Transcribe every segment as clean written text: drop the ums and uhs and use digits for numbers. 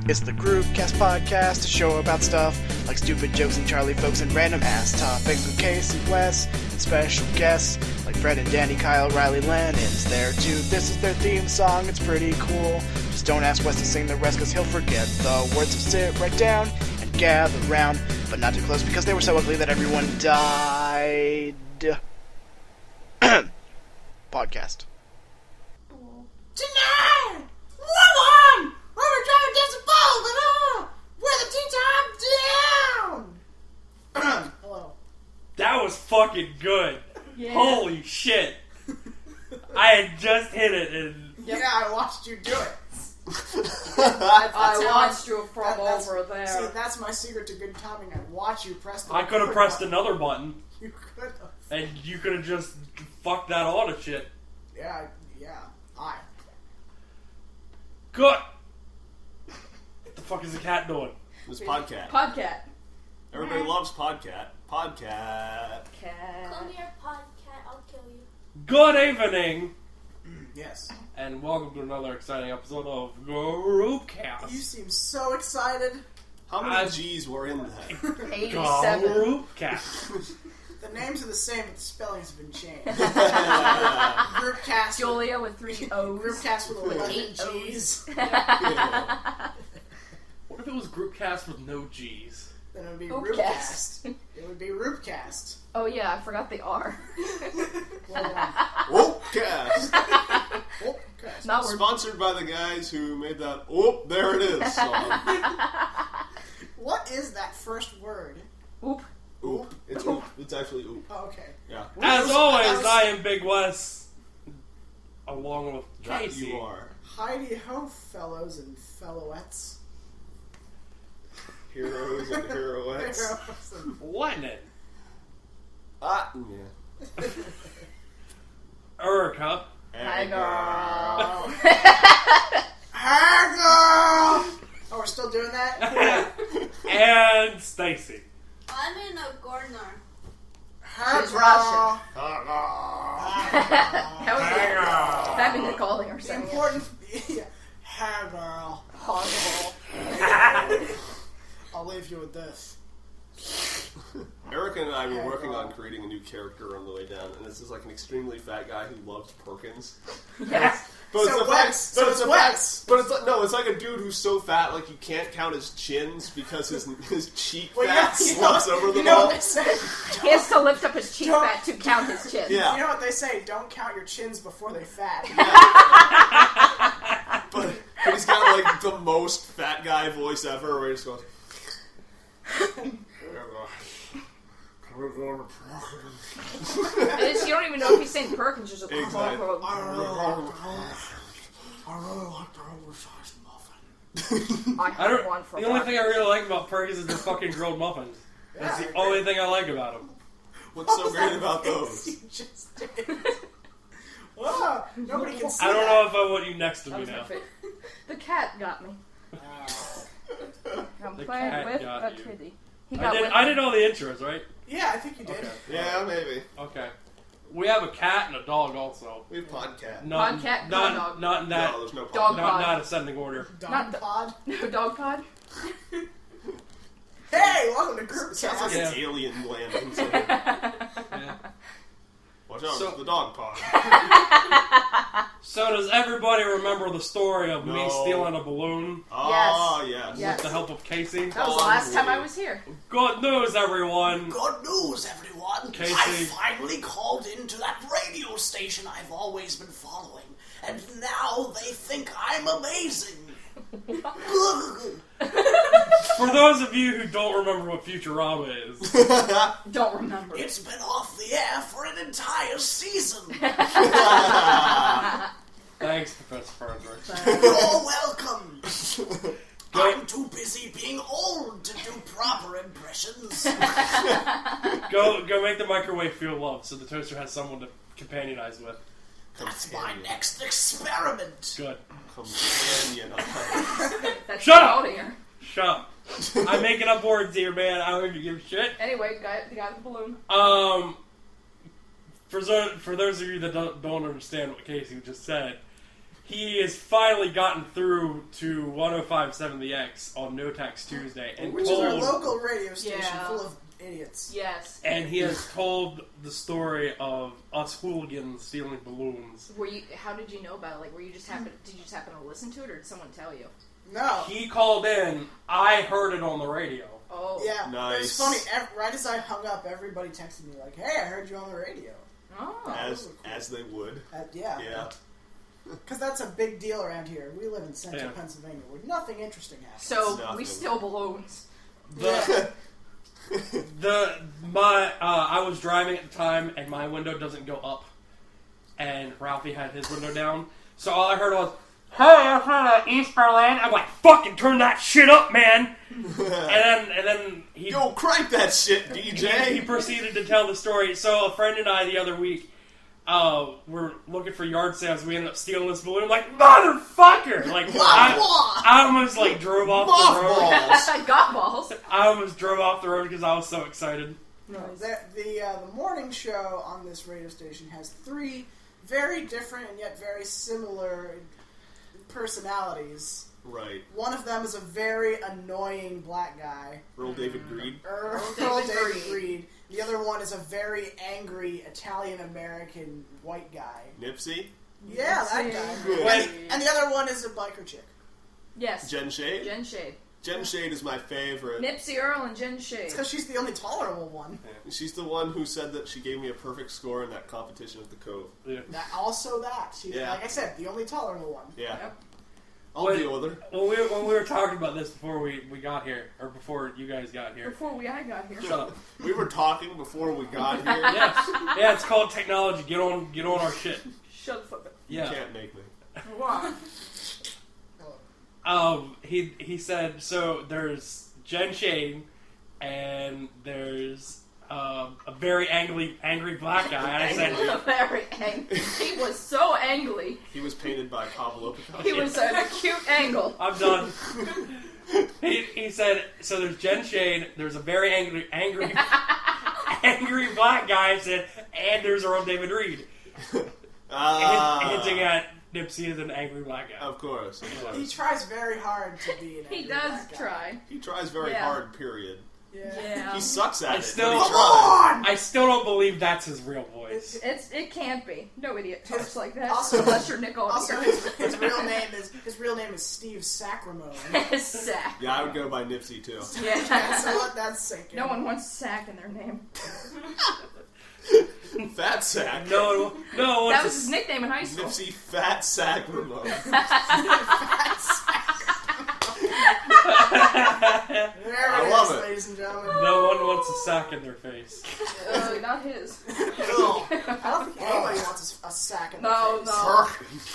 It's the Groupcast podcast, a show about stuff like stupid jokes and Charlie folks and random ass topics with Casey, Wes, and special guests like Fred and Danny, Kyle, Riley, Lennon's there too. This is their theme song, it's pretty cool. Just don't ask Wes to sing the rest cause he'll forget the words, so sit right down and gather round, but not too close because they were so ugly that everyone died. Podcast. Tonight, we're driving down some balls, with a tea time down. Hello. That was fucking good. Yeah. Holy shit. I had just hit it and... Yeah, I watched you do it. I watched you from over there. See, that's my secret to good timing. I watch you press the I could have pressed button. another button. You could have. And you could have just fucked that all to shit. Yeah. Good. What the fuck is the cat doing? This Podcat. Podcat. Everybody loves Podcat. Podcat. Cat. Come here, podcat, I'll kill you. Good evening. Yes. And welcome to another exciting episode of Groupcast. You seem so excited. How many G's were in that? 87. Groupcast. The names are the same, but the spellings have been changed. Groupcast. Julia with 3 O's. Groupcast with 11 8 G's. What if it was Groupcast with no G's? Then it would be Oopcast. Roopcast. It would be Roopcast. Oh yeah, I forgot the R. Well done. Whoopcast. Oopcast. Not word. Sponsored by the guys who made that "Oh, there it is" song. What is that first word? Oop. Oop. It's oop. It's actually oop. Oh, okay. Yeah. As always, I am Big Wes. Along with That Casey. you are. Heidi ho, fellows and fellowettes. Heroes and heroettes. Heroes and- Wasn't it? Ah, yeah. Erica. Hi, girl. Hey, girl! Oh, we're still doing that? And Stacy. I'm in a gardener. Hey, She's girl! Russian. Hey, Hell yeah. Having to calling her The saying it. important... Yeah. Hey, girl. Horrible. I'll leave you with this. Erica and I were working on creating a new character on the way down, and this is like an extremely fat guy who loves Perkins. Yes. But So it's a Wes, fact, so but it's it's a Wes. fact, but it's like, no, it's like a dude who's so fat like you can't count his chins because his cheek Well, fat slumps over the you know ball. what they say? He has to lift up his cheek Don't- fat to count his chin. Yeah. You know what they say? Don't count your chins before they fat. But he's got like the most fat guy voice ever, where he just goes. It's, you don't even know if he's saying Perkins. Just Exactly. I really like the oversized muffin. I I have don't. one for The only thing I really like about Perkins is the fucking grilled muffins. That's the only thing I like about them. What's so great about those? You just did. Oh, nobody can see I don't that. know if I want you next to That me was my now. favorite. The cat got me. I'm The playing cat with got a you. kitty. He got with I did all the intros, right? Yeah, I think you did. Okay. Yeah, maybe. Okay. We have a cat and a dog also. We have Podcat. Not, Podcat, not, dog. not in that. No, there's no Podcat. Dog. Not ascending order. Dog Not the- pod. No dog pod. Hey, welcome to Group Sounds like Yeah. an alien landing. Yeah. Watch out, So- it's the dog pod. So does everybody remember the story of me No. stealing a balloon Oh, yes. Yes. with the help of Casey? That was the last time I was here. Good news, everyone. Good news, everyone. Casey. I finally called into that radio station I've always been following, and now they think I'm amazing. For those of you who don't remember what Futurama is, Don't remember. It's been off the air for an entire season. thanks, Professor Frederick. You're welcome. Go- I'm too busy being old to do proper impressions. Go make the microwave feel love so the toaster has someone to companionize with. That's my next experiment. Good. Companion. That's Shut up! out here. Shut up. I'm making up words here, man. I don't even give a shit. Anyway, the guy with the balloon. For those of you that don't understand what Casey just said, he has finally gotten through to 105.7 The X on No Tax Tuesday, and Which is our local radio station full of idiots. Yes. And he has told the story of us hooligans stealing balloons. How did you know about it? Like, did you just happen to listen to it, or did someone tell you? No. He called in. I heard it on the radio. Oh. Yeah. Nice. It was funny. Right as I hung up, everybody texted me like, "Hey, I heard you on the radio." Oh. As they would. Yeah. Yeah. Because that's a big deal around here. We live in central Yeah. Pennsylvania where nothing interesting happens. So Nothing. we steal balloons. I was driving at the time, and my window doesn't go up, and Ralphie had his window down. So all I heard was, "Hey, I'm from East Berlin." I'm like, "Fucking turn that shit up, man!" and then he Yo, crank that shit, he DJ. proceeded to tell the story. So a friend and I the other week, we're looking for yard sales. We ended up stealing this balloon. I'm like, motherfucker! Like I almost like drove off the road. Mothballs. I got balls. I almost drove off the road because I was so excited. The morning show on this radio station has 3 very different and yet very similar personalities. Right. One of them is a very annoying black guy, Earl David Greed. Earl David David Greed. The other one is a very angry Italian-American white guy. Nipsey. Yeah, that guy. Wait. And the other one is a biker chick. Yes. Jen Shade. Jen Shade. Jen Shade is my favorite. Nipsey Earl and Jen Shade. It's because she's the only tolerable one. She's the one who said that she gave me a perfect score in that competition at the Cove. Yeah. She's, Yeah. like I said, the only tolerable one. Yeah. Yep. I'll deal with her. When we were talking about this before we got here, or before you guys got here. I got here. Shut up. We were talking before we got here. Yes. Yeah, it's called technology. Get on our shit. Shut the fuck up. You Yeah. can't make me. Why? He said, so there's Jen Shade, and there's a very angry black guy. And I said, Very angry. He was so angry. He was painted by Pablo Picasso. He was at a cute angle. I'm done. He said, so there's Jen Shade, there's a very angry black guy, I said, and there's Earl David Reed. Hinting at Nipsey as an angry black guy. Of course. He tries very hard to be an angry He does black guy. try. He tries very Yeah. hard, period. Yeah. He sucks at it. still- but he Come tries. on! I still don't believe that's his real voice. It can't be. No idiot talks like that. Also- Unless you're Nickel. Also, his real name is Steve Sacramone. His sack. Yeah, I would go by Nipsey too. Yeah. So let that sink in. No one wants sack in their name. Fat Sack. No one That wants was his nickname in high school. Nipsey Fat Sack Ramon. There I it love is, it. ladies and gentlemen. No one wants a sack in their face. Not his. I don't think anybody wants a sack in No, the face. no.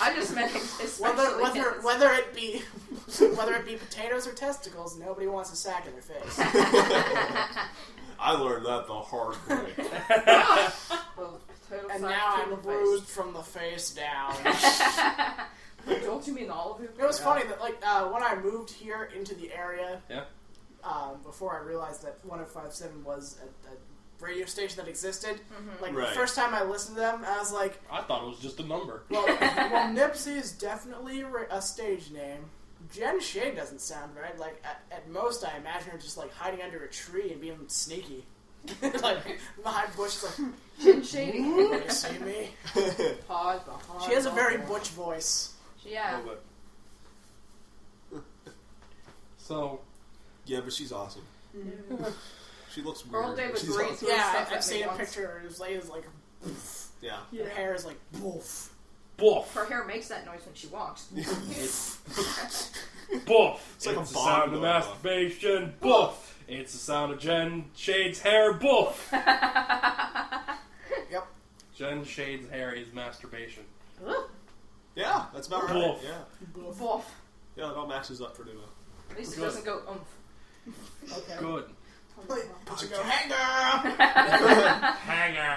I just meant especially his. Whether it be potatoes or testicles, nobody wants a sack in their face. I learned that the hard way. Well, total And sack now to I'm the face. bruised from the face down. Don't you mean all of you? It was funny that when I moved here into the area, Yeah. before I realized that 105.7 was a radio station that existed. Like Right. the first time I listened to them, I was like, I thought it was just a number. well Nipsey is definitely a stage name. Jen Shade doesn't sound right. Like at most, I imagine her just like hiding under a tree and being sneaky, like behind bushes. Like, Chin shady. you see me? Pause behind. She has a very butch voice. Yeah. So, Yeah, but she's awesome. She looks weird. Earl but David she's Reed. awesome. Yeah, stuff I've at seen me a once. picture. Her lady is like, Yeah. her hair is like, boof. boof, Her hair makes that noise when she walks. boof. It's like a the bomb sound of going off. masturbation. Boof. It's the sound of Jen Shade's hair. Boof. Yep. Jen Shade's hair is masturbation. Yeah, that's about right. Wolf. Yeah. Wolf. Yeah, it all matches up pretty well. At least it Good. doesn't go oomph. Okay. Good. But you go, hey girl. Hanger.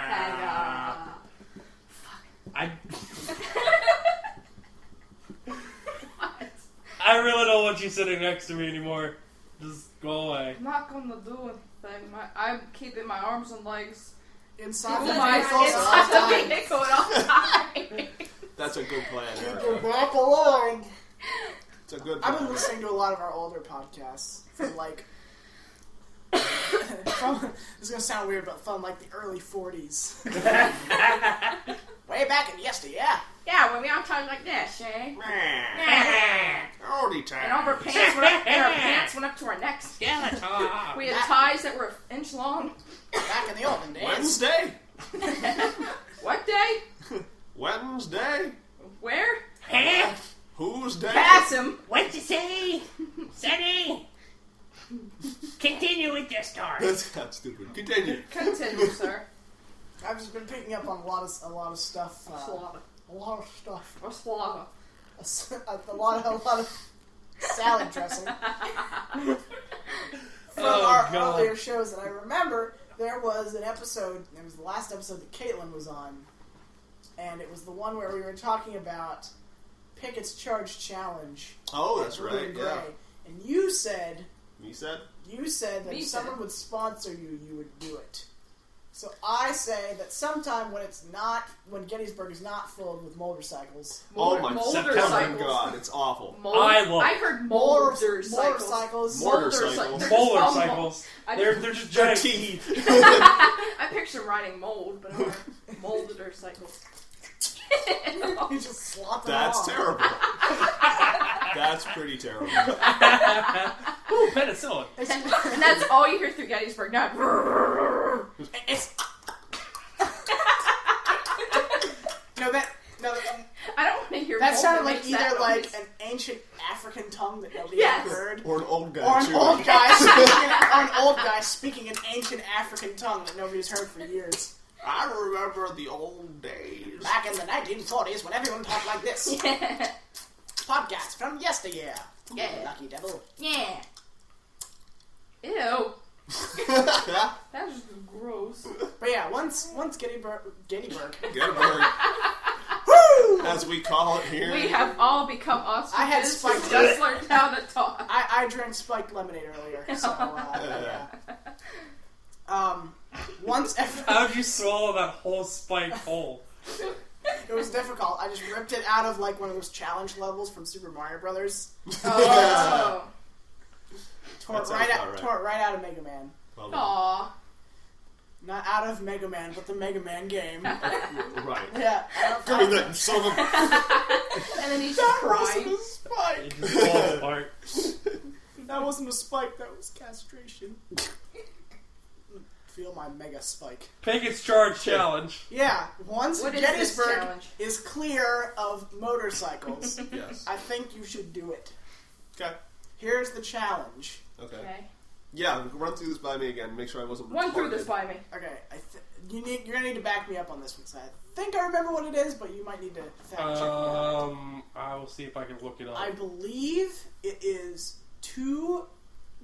I really don't want you sitting next to me anymore. Just go away. I'm not gonna do anything. I'm keeping my arms and legs Inside in the my vehicles all the time. vehicle at all times. That's a good plan, Keep Eric. your back aligned. It's a good I've plan. been listening to a lot of our older podcasts from like. This is gonna sound weird, but from like the early 40s. Way back in yesteryear. Yeah, when we all talk like this, eh? Howdy And our pants went up to our necks. Skeleton. We had ties that were an inch long. Back in the olden days. Wednesday? What day? Wednesday? Where? Huh? Whose day? Pass him. What you say, Sonny? Continue with your story. That's not stupid. Continue. Continue, sir. I've just been picking up on a lot of stuff. Slava. A lot of stuff. Or Slava. A lot of salad dressing. From Oh, our God. earlier shows, and I remember there was an episode. It was the last episode that Caitlin was on, and it was the one where we were talking about Pickett's Charge Challenge. Oh, that's Blue right, and yeah. Gray. And you said You said? that Me if said. someone would sponsor you, you would do it. So I say that sometime when Gettysburg is not filled with motorcycles, Oh my Motorcycles. God, it's awful. I love I heard motorcycles. motorcycles, Motorcycles. motorcycles. They're just Their giant teeth. I picture riding mold, but I'm motorcycles. you just slop them That's off. terrible. That's pretty terrible. Ooh, penicillin. And that's all you hear through Gettysburg. Not. It's I don't want to hear. that mold sounded like makes either that like noise. an ancient African tongue that nobody Yes. ever heard, Or an old guy. or an chewing. old guy speaking, or an old guy speaking an ancient African tongue that nobody's heard for years. I remember the old days. Back in the 1940s, when everyone talked like this. Yeah. Podcast from yesteryear. Yeah. Lucky devil. Yeah. Ew. That was gross. But yeah, once Gettysburg, Gettysburg, woo! as we call it here. We have all become ostriches. I had who spiked just learned how to talk. I drank spiked lemonade earlier, so yeah. Once every, How'd you swallow that whole spike whole? it was difficult. I just ripped it out of like one of those challenge levels from Super Mario Brothers. Oh. Tore it That right sounds out. about right. Tore it right out of Mega Man. Well, Aw. Not out of Mega Man, but the Mega Man game. right. Yeah. Give me that, you son of a... And then you just That cry. wasn't a spike. It just falls apart. That wasn't a spike. That was castration. Feel my mega spike. Pickett's Charge Challenge. Yeah. Once What is this Gettysburg challenge? is clear of motorcycles, Yes. I think you should do it. Okay. Here's the challenge. Okay. Okay. Yeah, run through this by me again. Make sure I wasn't Run through retarded. this by me. Okay, you're gonna need to back me up on this one. So I think I remember what it is, but you might need to fact check me on it. I will see if I can look it up. I believe it is 2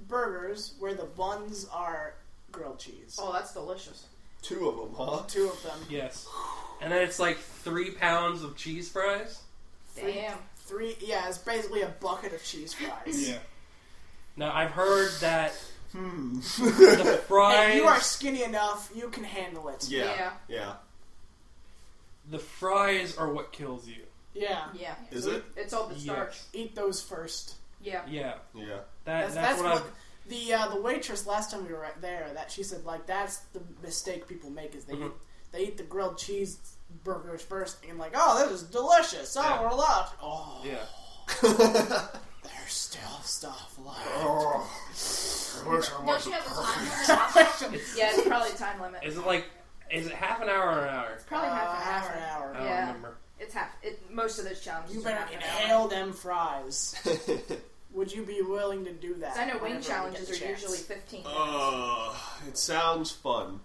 burgers where the buns are grilled cheese. Oh, that's delicious. 2 of them, huh? 2 of them. Yes. And then it's like 3 pounds of cheese fries. Damn. 3. Yeah, it's basically a bucket of cheese fries. Now I've heard that the fries, Hey, you are skinny enough; you can handle it. Yeah. Yeah. the fries are what kills you. Yeah. Yeah. Is So it? It's all the starch. Yes. Eat those first. Yeah. Yeah. Yeah. That's what the waitress last time we were right there. That she said like that's the mistake people make is they eat the grilled cheese burgers first and like, oh, this is delicious. Oh, Yeah. we're allowed. Oh, Yeah. there's still stuff left. Oh. I wish I Don't was you a have a perfect. time limit? Yeah, it's probably a time limit. Is it half an hour or an hour? Probably half an an hour. hour. I don't Yeah. remember. It's half. Most of those challenges. You are better half an hour. inhale them fries. Would you be willing to do that? 'Cause I know whenever wing you get challenges the are chance? usually 15 minutes. It sounds fun.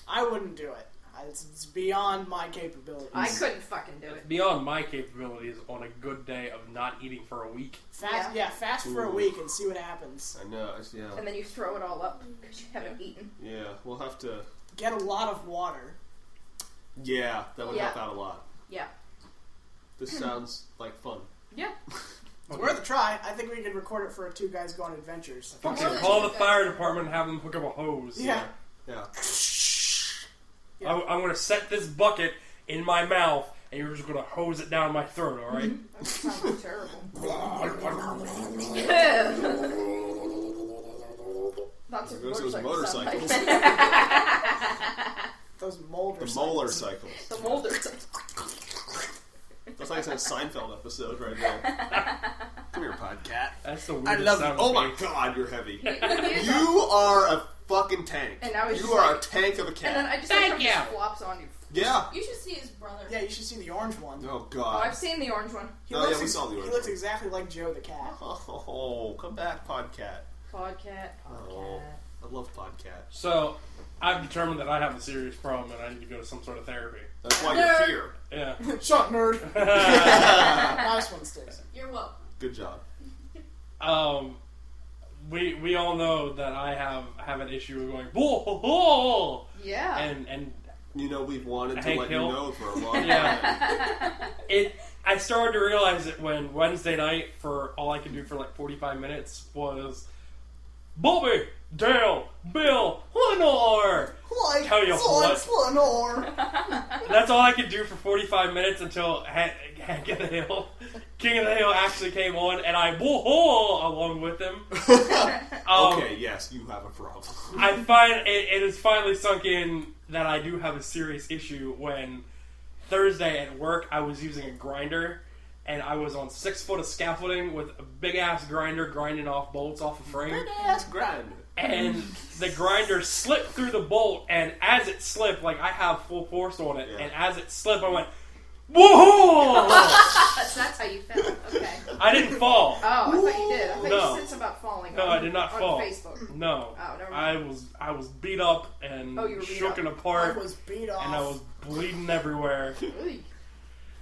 I wouldn't do it. It's beyond my capabilities. I couldn't fucking do it. Beyond my capabilities on a good day of not eating for a week. Fast, Yeah. fast for a Ooh. week and see what happens. I know. Yeah. And then you throw it all up because you haven't eaten. Yeah. We'll have to. Get a lot of water. Yeah, that would Yeah. help out a lot. Yeah. This sounds like fun. Yeah. It's worth a try. I think we could record it for a 2 Guys Go on Adventures. Fucking more call than the two fire guys. department and have them hook up a hose. Yeah. I'm going to set this bucket in my mouth and you're just gonna hose it down my throat, all right? That sounds terrible. Lots of There goes those motorcycles. Those molder. The molar cycles. The molder. That's like a Seinfeld episode right there. Come here, podcat. That's the I weirdest love you. sound Oh my effect. god, you're heavy. You are a fucking tank. And now he's you just are like- a tank of a And cat. then I just Thank like you. just flops on you. Yeah. You should see his brother. Yeah, you should see the orange one. Oh Oh, god. I've seen the orange one. He Oh, looks yeah, we saw the orange He looks one. exactly like Joe the cat. Oh, come back, podcat. Podcat. Oh, I love podcat. So, I've determined that I have a serious problem and I need to go to some sort of therapy. That's why you're here. Yeah. Shut nerd. Nice one, Sticks. You're welcome. Good job. We all know that I have an issue of going whoa, Yeah. and You know, we've wanted to Hank let Hill? you know for a long time. yeah. I started to realize it when Wednesday night, for all I could do for like 45 minutes, was Bobby, Dale, Bill, Lenore. Like Tell you what. Lenore. That's all I could do for 45 minutes until Hank of the Hill, King of the Hill actually came on, and I whoa along with him. Okay, yes, you have a problem. I find it has finally sunk in that I do have a serious issue when Thursday at work I was using a grinder and I was on 6 foot of scaffolding with a big ass grinder grinding off bolts off a frame. Big ass grinder. And the grinder slipped through the bolt, and as it slipped, like I have full force on it, Yeah. and as it slipped I went, whoa! That's how you felt. Okay. I didn't fall. Oh, I thought you did. I thought No. you said something about falling. No, on, I did not on fall. Facebook. No. Oh, never mind. I was beat up and Oh, you were beat shook up. and I apart, was beat off. and I was bleeding everywhere. Ooh.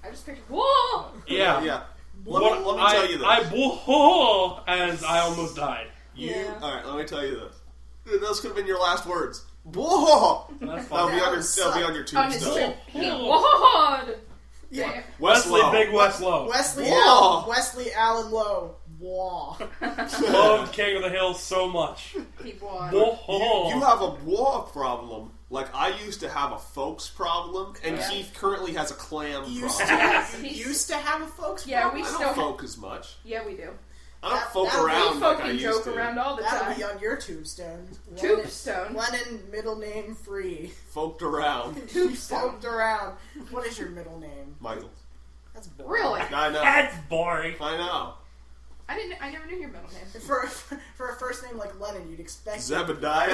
I just pictured. Whoa! Yeah. Yeah. Let me tell you this. I whoa as I almost died. Yeah. Alright, let me tell you this. Those could have been your last words. Whoa! That's That'll fine. be on That your would that'll be on your On his tombstone. Whoa! Yeah. Wesley, Lowe. Big West Lowe. Wesley Allen Lowe. Wah. Loved King of the Hill so much. He won. Whoa. You have a war problem. Like I used to have a folks problem, and Yeah. Keith currently has a clam You problem. used to have a folks Yeah, problem? we I still don't have. folk as much. Yeah, we do. I don't That- folk that- we around We like I fucking used joke to. around all the That'll be time. on your tombstone. Tombstone. Lennon, middle name free. Folked around. You folked around. What is your middle name? Michael. That's boring. Really? I know. That's boring. I know. I never knew your middle name. For a first name like Lennon, you'd expect Zebediah.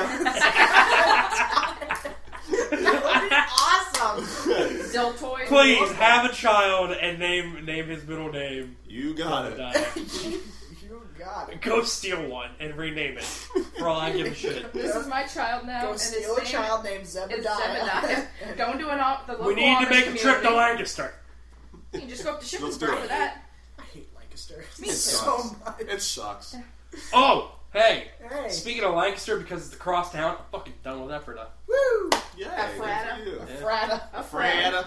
That would be awesome. Ziltoid. Please have a child and name his middle name. You got it. You got it. Go steal one and rename it. For all I give a shit. This is my child now, Go and his steal a name child named is Zebediah. Zebediah. Going to the local We need to Amish make a trip to community. Lancaster. You can just go up to Let's do Shippensburg it. for that. I hate Lancaster. Me It too. so sucks. much. It sucks. Oh, hey. Hey. Speaking of Lancaster, because it's the cross town, I'm fucking done with that for now. Woo! Yeah. Ephrata. Good for you. Frata. A friend. Frata.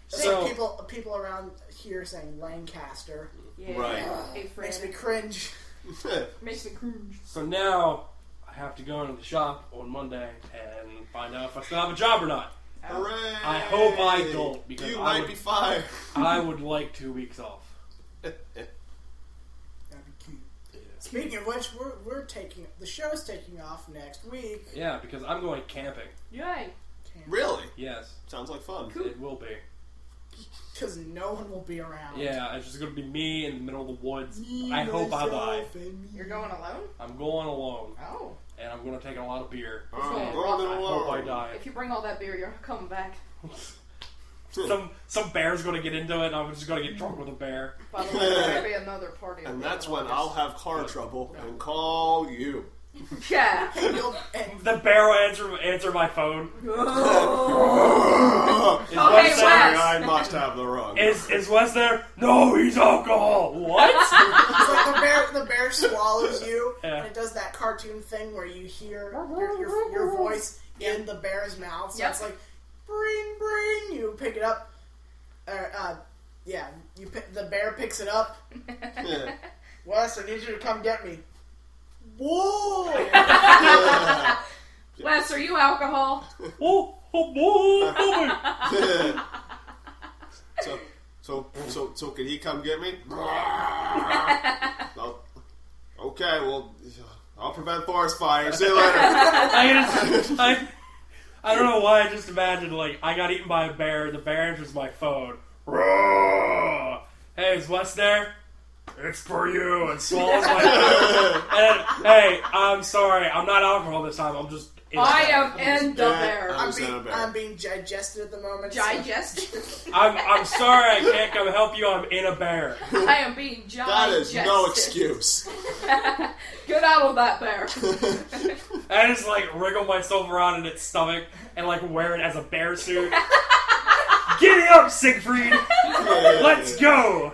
So- people around here saying Lancaster Yeah. Right. Hey, makes me friend. cringe. Makes me cringe. So now I have to go into the shop on Monday and find out if I still have a job or not. Hooray! I hope I don't, because you I might would- be fired. I would like 2 weeks off. That'd be cute. Speaking of which, we're taking the show's taking off next week. Yeah, because I'm going camping. Yay. Really? Yes, Sounds like fun. it will be. Because no one will be around. Yeah, it's just going to be me in the middle of the woods. Me, I hope I die. myself, and me. You're going alone? I'm going alone, Oh. and I'm going to take a lot of beer. I'm Yeah. going I hope I alone. die. If you bring all that beer, you're coming back. Some bear's going to get into it, and I'm just going to get drunk with a bear. By the way, there's going to be another party. And on that's the when August. I'll have car trouble and call you. Yeah. And The bear will answer my phone. Is Oh, Wes hey, there? Wes. I must have the wrong. Is Wes there? No, he's alcohol. What? it's like the bear swallows you, Yeah. and it does that cartoon thing where you hear your voice in the bear's mouth. So Yep. it's like, bring, you pick it up. The bear picks it up. Yeah. Wes, I need you to come get me. Whoa! Wes, are you alcohol? Oh, boy. So So can he come get me? Oh, okay, well, I'll prevent forest fires. See you later. I don't know why I just imagined, like, I got eaten by a bear, the bear answers my phone. Roar! Hey, is Wes there? It's for you, and swallows my phone. And, hey, I'm sorry, I'm not alcohol this time, I'm just... I am in the bear. I'm being digested at the moment. Digested? I'm sorry I can't come help you, I'm in a bear. I am being digested. That is no excuse. Get out of that bear. I just, like, wriggle myself around in its stomach and, like, wear it as a bear suit. Giddy up, Sigfried! Let's go!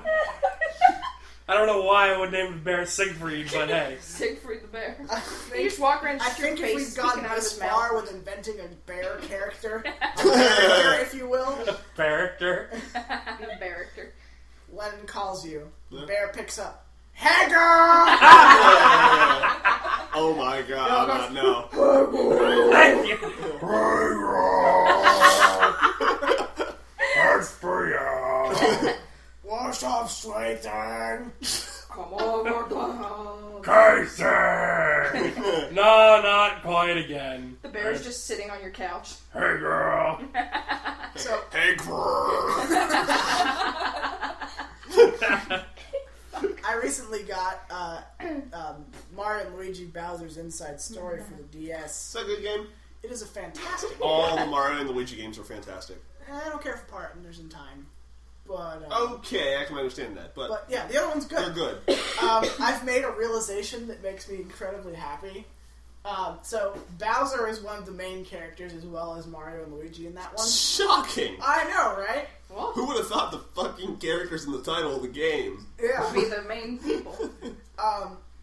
I don't know why I would name the bear Sigfried, but hey. Siegfried the Bear. You just walk around I just your think if face we've gotten sticking out of this his far mouth. with inventing a bear character, if you will, Character. Character. Lennon calls you. The Yeah. bear picks up. Hey, girl! Oh my god, no. Thank you. That's for you. Wash off, straight thing. Come over, dog. Casey! No, not quite again. The bear's just sitting on your couch. Hey, girl. So, Hey, girl. I recently got Mario and Luigi Bowser's Inside Story for the DS. Is that a good game? It is a fantastic game. All the Mario and Luigi games are fantastic. I don't care for partners in time. But, Okay, I can understand that, but yeah, the other one's good. they're good. I've made a realization that makes me incredibly happy. So Bowser is one of the main characters as well as Mario and Luigi in that one. Shocking! I know, right? Well, Who would have thought the fucking characters in the title of the game? Yeah. be the main people.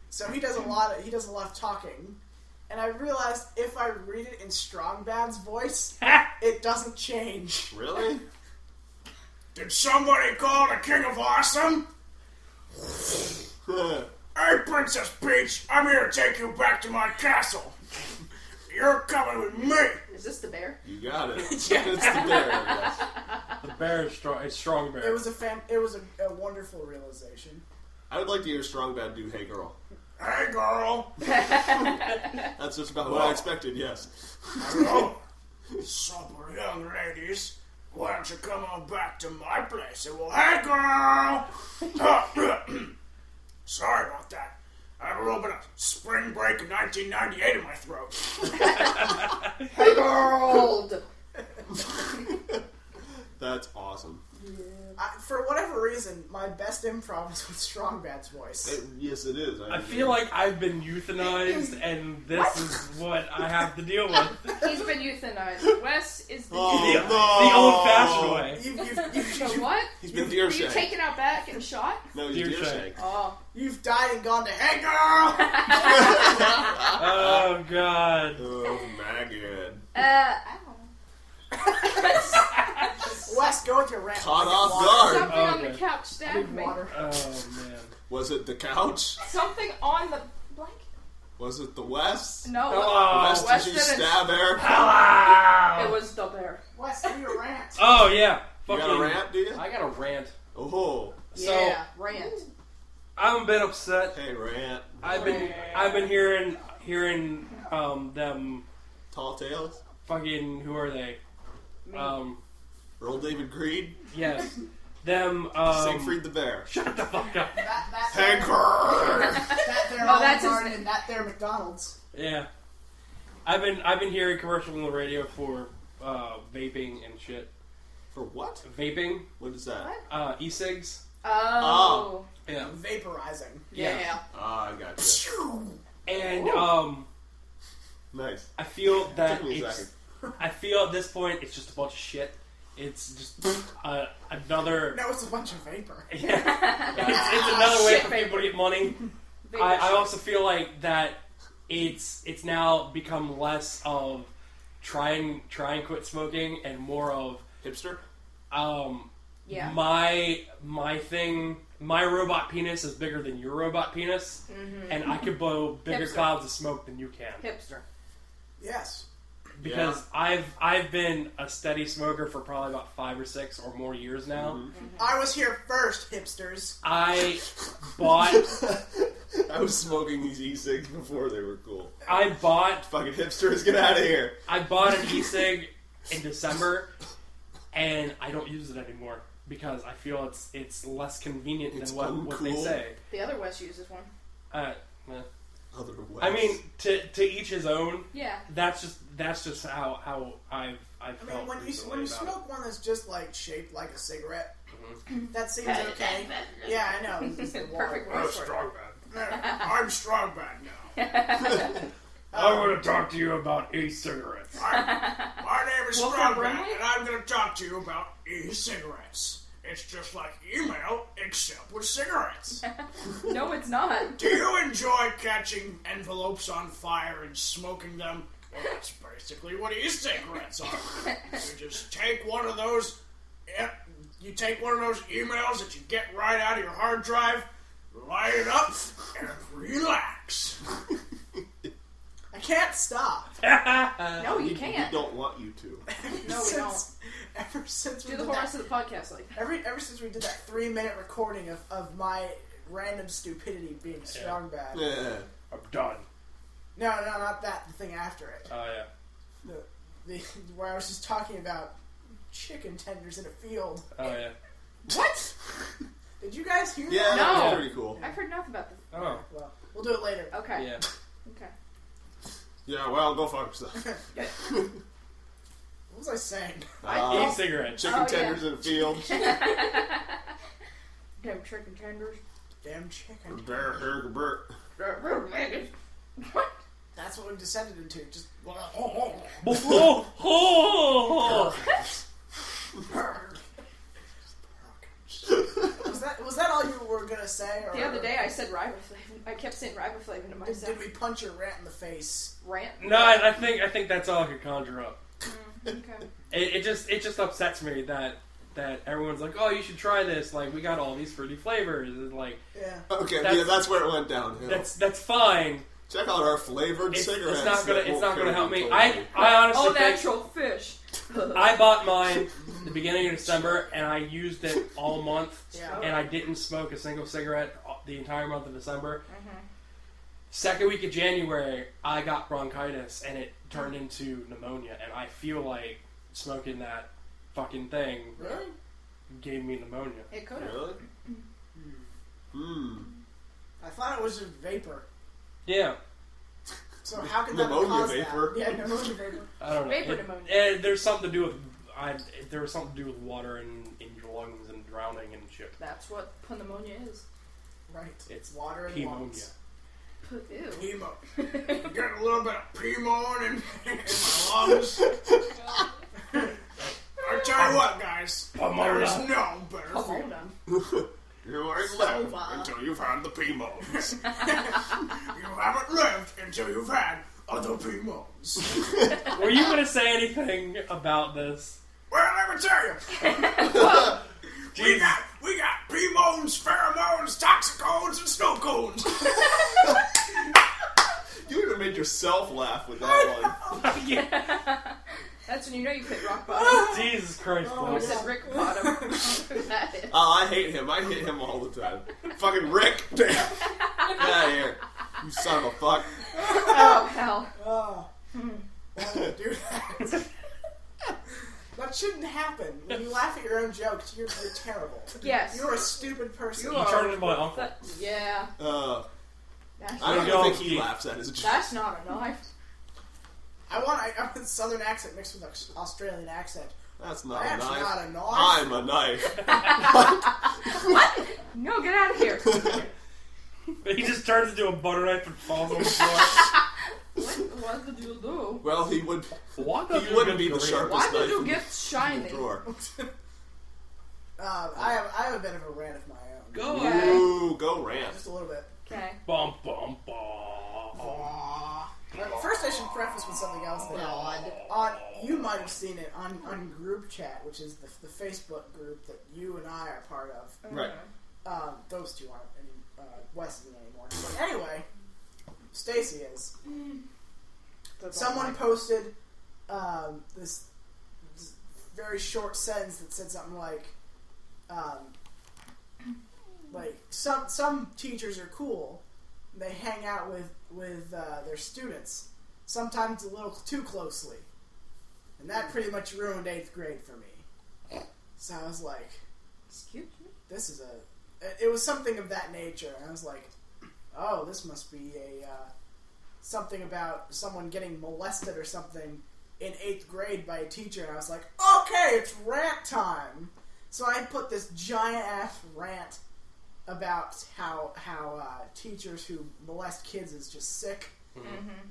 So he does a lot of talking, and I realized if I read it in Strong Bad's voice, it doesn't change. Really? Did somebody call the King of Awesome? Hey, Princess Peach, I'm here to take you back to my castle. You're coming with me. Is this the bear? You got it. It's the bear, yes. The bear is strong. It's strong bear. It was a wonderful realization. I would like to hear Strong Bad do Hey Girl. Hey, girl. That's just about what I expected, yes. Hello. Supper, young ladies. Why don't you come on back to my place and we'll... Hey, girl. Sorry about that. I have a little bit of spring break in 1998 in my throat. Hey, Gold! That's awesome. For whatever reason, my best improv is with Strong Bad's voice. Yes, it is. I feel like I've been euthanized, and this is what I have to deal with. He's been euthanized. Wes is the The old-fashioned way. So what? He's been Were deer you shanked. taken out back and shot? No, he's Deer deer shank. shank. Oh. You've died and gone to, hey, girl. Oh, God. Oh, maggot. I don't know. Wes, go with your rant. Caught Get off water. guard. Something on the Okay. couch I stabbed need me. water. Oh, man. Was it the couch? Something on the blanket? Was it the West? No. Hello. West, West did you didn't- stab Eric? Hello! It was the bear. Wes, do your rant. Oh, yeah. You got a rant, do you? I got a rant. Oh, So, Yeah, rant. I'm a bit upset. hey, rant. I've been hearing them Tall tales? fucking, who are they? Me. Earl David Creed? Yes. Them, Sigfried the Bear. Shut the fuck up. That Hey, there, girl! that there Oh, Olive that's his Garden name. and that there McDonald's. Yeah. I've been hearing commercials on the radio for, vaping and shit. For what? Vaping, What is that? What? e-cigs. Oh. Yeah. Vaporizing. Yeah. Ah, I got you. And, Nice. I feel that Took me a it's, second. I feel at this point it's just a bunch of shit. It's just another. No, it's a bunch of vapor. Yeah. It's another way Shit for people to get money. Vapor I shit. also feel like that it's now become less of try and quit smoking and more of Hipster? Yeah. my thing. My robot penis is bigger than your robot penis, and I could blow bigger Hipster. clouds of smoke than you can. Hipster. Yes. because I've been a steady smoker for probably about 5 or 6 or more years now. Mm-hmm. I was here first, hipsters. I bought I was smoking these e-cigs before they were cool. Fucking hipsters, get out of here. I bought an e-cig in December, and I don't use it anymore because I feel it's less convenient It's than what they uncool. say. The other West uses one. Other ways. I mean, to each his own. Yeah. That's just how I've I felt. mean, when you recently about smoke one that's just like shaped like a cigarette, Mhm. that seems okay. Yeah, I know. This is the Perfect water. word for it. I'm strong bad now. I want to talk to you about e-cigarettes. My name is Wilford Strongman, Brimley? and I'm going to talk to you about e-cigarettes. It's just like email, except with cigarettes. No, it's not. Do you enjoy catching envelopes on fire and smoking them? Well, that's basically what e-cigarettes are. You just take one of those. You take one of those emails that you get right out of your hard drive, light it up, and relax. I can't stop. No, you We can't. don't want you to. No, we don't. Ever since we Do the did chorus that, of the podcast like that. ever since we did that 3-minute recording of my random stupidity being strong bad. Yeah. I'm done. No, not that. The thing after it. Oh yeah. The where I was just talking about chicken tenders in a field. Oh yeah. What? Did you guys hear Yeah, that? No. that's pretty cool. I've heard nothing about this. Oh Well, we'll do it later. Okay. yeah. Okay. Yeah, well, go fuck yourself. What was I saying? E-cigarettes. Chicken Oh, tenders in a field. Damn chicken tenders. Damn chicken. Bear, hair, bur. What? That's what we've descended into. Just. Was that all you were gonna say? Or The other day I said riboflavin. I kept saying riboflavin to myself. did we punch your rat in the face? Rant? No, I think that's all I could conjure up. Okay. It just upsets me that everyone's like, oh, you should try this. Like, we got all these fruity flavors. And like, Yeah. Okay, That's- yeah, that's where it went downhill. that's fine. Check out our flavored cigarettes. It's not gonna that won't kill help you me. totally. I honestly All think natural fish. I bought mine the beginning of December and I used it all month. Yeah. And I didn't smoke a single cigarette the entire month of December. Mm-hmm. Second week of January, I got bronchitis and it turned into pneumonia. And I feel like smoking that fucking thing Really? gave me pneumonia. It could have. Really? Hmm. I thought it was just vapor. Yeah, So how can that Pneumonia cause vapor. that? Yeah, pneumonia vapor. I don't know. Vapor pneumonia. There's something to do with there was something to do with water in your lungs and drowning and shit. That's what pneumonia is. Right. It's water and pneumonia. lungs. Ew. Pimo. Getting a little bit of pimo in my lungs. I tell you what, guys. There is no better feeling. Hold on. You ain't So lived far. until you've had the P-modes. You haven't lived until you've had other Pimos. Were you going to say anything about this? Well, let me tell you. Jesus. We got Pimos, pheromones, toxicones, and snow cones. You even made yourself laugh with that one. Yeah. That's when you know you hit rock bottom. Jesus Christ, I boys. said Rick Bottom. That is. Oh, I hate him. I hit him all the time. Fucking Rick. Damn. Get out of here. You son of a fuck. Oh, hell. Oh. Why would you do that? That shouldn't happen. When you laugh at your own jokes, you're terrible. Yes. You're a stupid person. You You turned into my uncle. That- yeah. That's, I don't Go, even think he Keith. laughs at his jokes. that's not a knife. I want a southern accent mixed with an Australian accent. That's not That's a knife. not a knife. I'm a knife. What? No, get out of here. He just turns into a butter knife and falls on the floor. What did you do? Well, he would. What He wouldn't be the sharpest Why knife did you in get the shiny? drawer. I have a bit of a rant of my own. Go Yeah. ahead. Ooh, go rant. Just a little bit. Okay. Bum, bum, bum. First, I should preface with something else. That you might have seen it on group chat, which is the Facebook group that you and I are part of. Right. Those two aren't. Wes isn't anymore. But anyway, Stacy is. Someone posted this very short sentence that said something like some teachers are cool. They hang out with their students, sometimes a little too closely. And that pretty much ruined 8th grade for me. So I was like, excuse me? It was something of that nature. And I was like, oh, this must be something about someone getting molested or something in 8th grade by a teacher. And I was like, okay, it's rant time. So I put this giant-ass rant about how teachers who molest kids is just sick. Mm-hmm.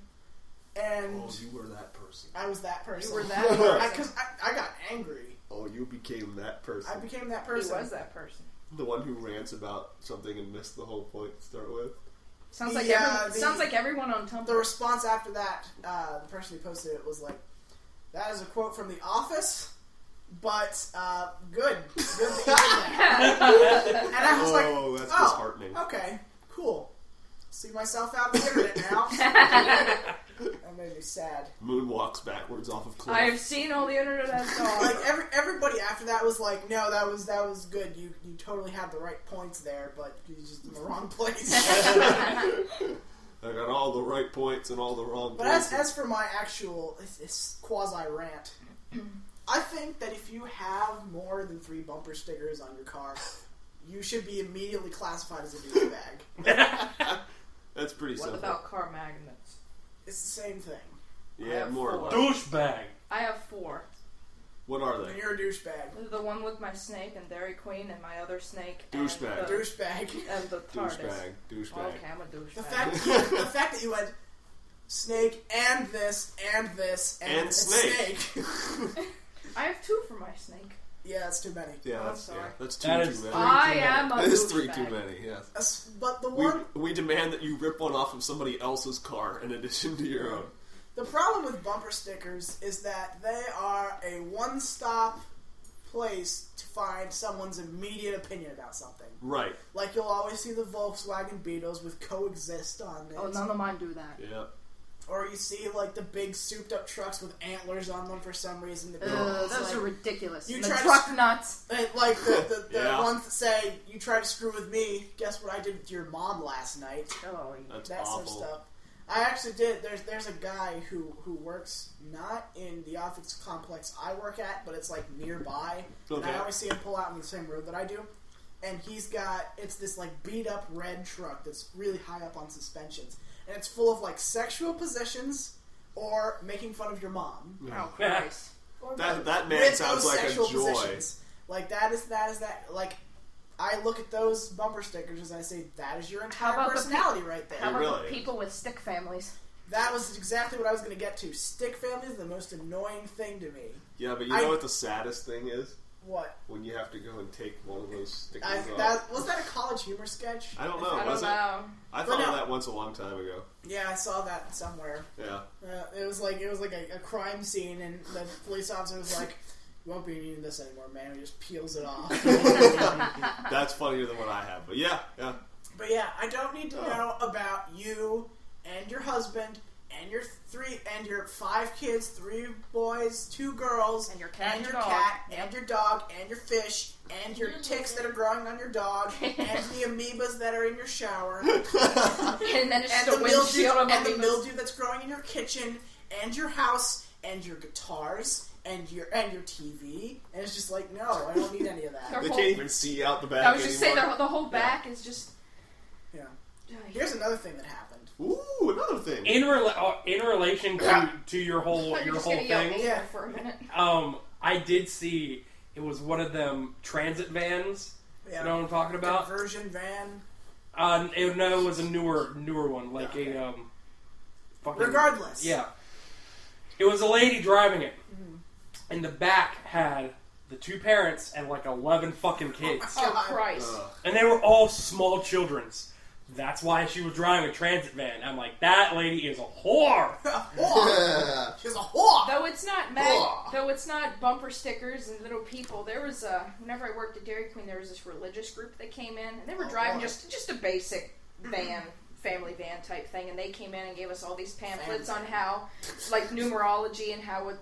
And you were that person. I was that person. You were that person. Because I got angry. Oh, you became that person. I became that person. He was that person. The one who rants about something and missed the whole point to start with. Sounds like everyone on Tumblr. The response after that, the person who posted it was like, that is a quote from The Office, but good. Good that you did that. And I was like, that's disheartening. Okay, cool. See myself out on the internet now. That made me sad. Moon walks backwards off of cliff. I've seen all the internet has gone. Like everybody after that was like, no, that was good. You totally had the right points there, but you're just in the wrong place. I got all the right points and all the wrong But places. as for my actual quasi rant, I think that if you have more than 3 bumper stickers on your car, you should be immediately classified as a douchebag. That's pretty simple. What about car magnets? It's the same thing. Yeah, more or less. Douchebag. I have 4. What are they? You're a douchebag. The one with my snake and Dairy Queen and my other snake. Douchebag. Douchebag. And the TARDIS. Douchebag. Okay, I'm a douchebag. The fact that you went snake and this and this and snake. I have 2 for my snake. Yeah, that's too many. Yeah, I'm sorry. that's too That too is many. I am a That is 3 douchebag. too many, yes. But the one, We demand that you rip one off of somebody else's car in addition to your own. the problem with bumper stickers is that they are a one-stop place to find someone's immediate opinion about something. Right. Like you'll always see the Volkswagen Beetles with coexist on it. Oh, none of mine do that. Yeah. Or you see like the big souped-up trucks with antlers on them for some reason. Those are ridiculous. You And the try to truck nuts. And like the Yeah. ones that say, you tried to screw with me, guess what I did with your mom last night? Oh, That's That sort of awful. stuff. I actually did. There's a guy who works not in the office complex I work at, but it's like nearby. And Okay. I always see him pull out on the same road that I do. And it's this like beat up red truck that's really high up on suspensions. And it's full of like sexual positions or making fun of your mom. Oh, Christ. Or That man with sounds those like a sexual joy. positions. Like that is that. Like I look at those bumper stickers and I say, that is your entire about the personality right there. How about really the people with stick families? That was exactly what I was going to get to. Stick families are the most annoying thing to me. Yeah, but you know what the saddest thing is? What? When you have to go and take one of those stickers Was that a College Humor sketch? I don't know. I Was don't it? know. I But thought no. of that once a long time ago. Yeah, I saw that somewhere. Yeah. It was like a crime scene, and the police officer was like, "You won't be needing this anymore, man." He just peels it off. That's funnier than what I have. But yeah. But yeah, I don't need to know about you and your husband and your 5 kids, 3 boys, 2 girls, And your cat and your your dog. cat, and your dog, and your fish, and your ticks that are growing on your dog, and the amoebas that are in your shower, And then it's and just the a windshield of and the amoebas. mildew that's growing in your kitchen, and your house, and your guitars, and your TV, and it's just like, no, I don't need any of that. They can't even see out the back I was just saying anymore. the whole back is just. Yeah. Here's another thing that happened. Ooh, another thing. In relation to your whole thing, Yeah, for a minute. I did see it was one of them transit vans. Yeah. You know what I'm talking about? Conversion van. It was a newer one, like a fucking. Regardless. Yeah. It was a lady driving it. In the back had the 2 parents and like 11 fucking kids. Oh, Christ. And they were all small children's. That's why she was driving a transit van. I'm like, that lady is a whore. Whore. She's a whore. Though it's not bumper stickers and little people. There was whenever I worked at Dairy Queen, there was this religious group that came in, and they were driving boy. just a basic van family van type thing, and they came in and gave us all these pamphlets on how, like, numerology and how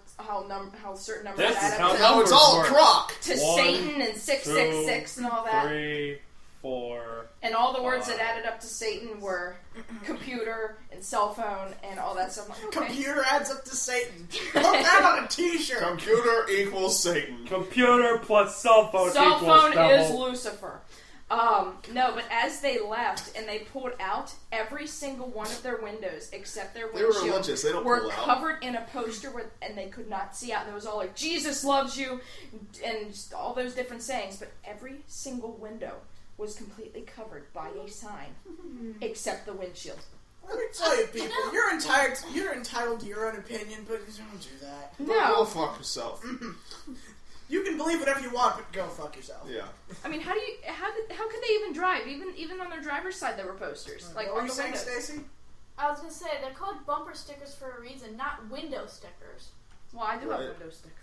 certain numbers add up Now it's all a crock! to Satan and 666 and all that. 3, 4. And all the words that added up to Satan were computer and cell phone and all that stuff. Like, okay. Computer adds up to Satan. Put that on a t-shirt. Computer equals Satan. Computer plus cell phone Cell equals phone devil. is Lucifer. No, but as they left and they pulled out, every single one of their windows, except their They were windshield, religious. They don't were pull out. covered in a poster and they could not see out. And it was all like, Jesus loves you, and just all those different sayings. But every single window was completely covered by a sign, except the windshield. Let me tell you, people, you're entitled to your own opinion, but don't do that. Go fuck yourself. You can believe whatever you want, but go fuck yourself. Yeah. I mean, how could they even drive? Even on their driver's side, there were posters like What were on you the saying, windows. Stacy? I was gonna say they're called bumper stickers for a reason, not window stickers. Well, I do have Right. window stickers.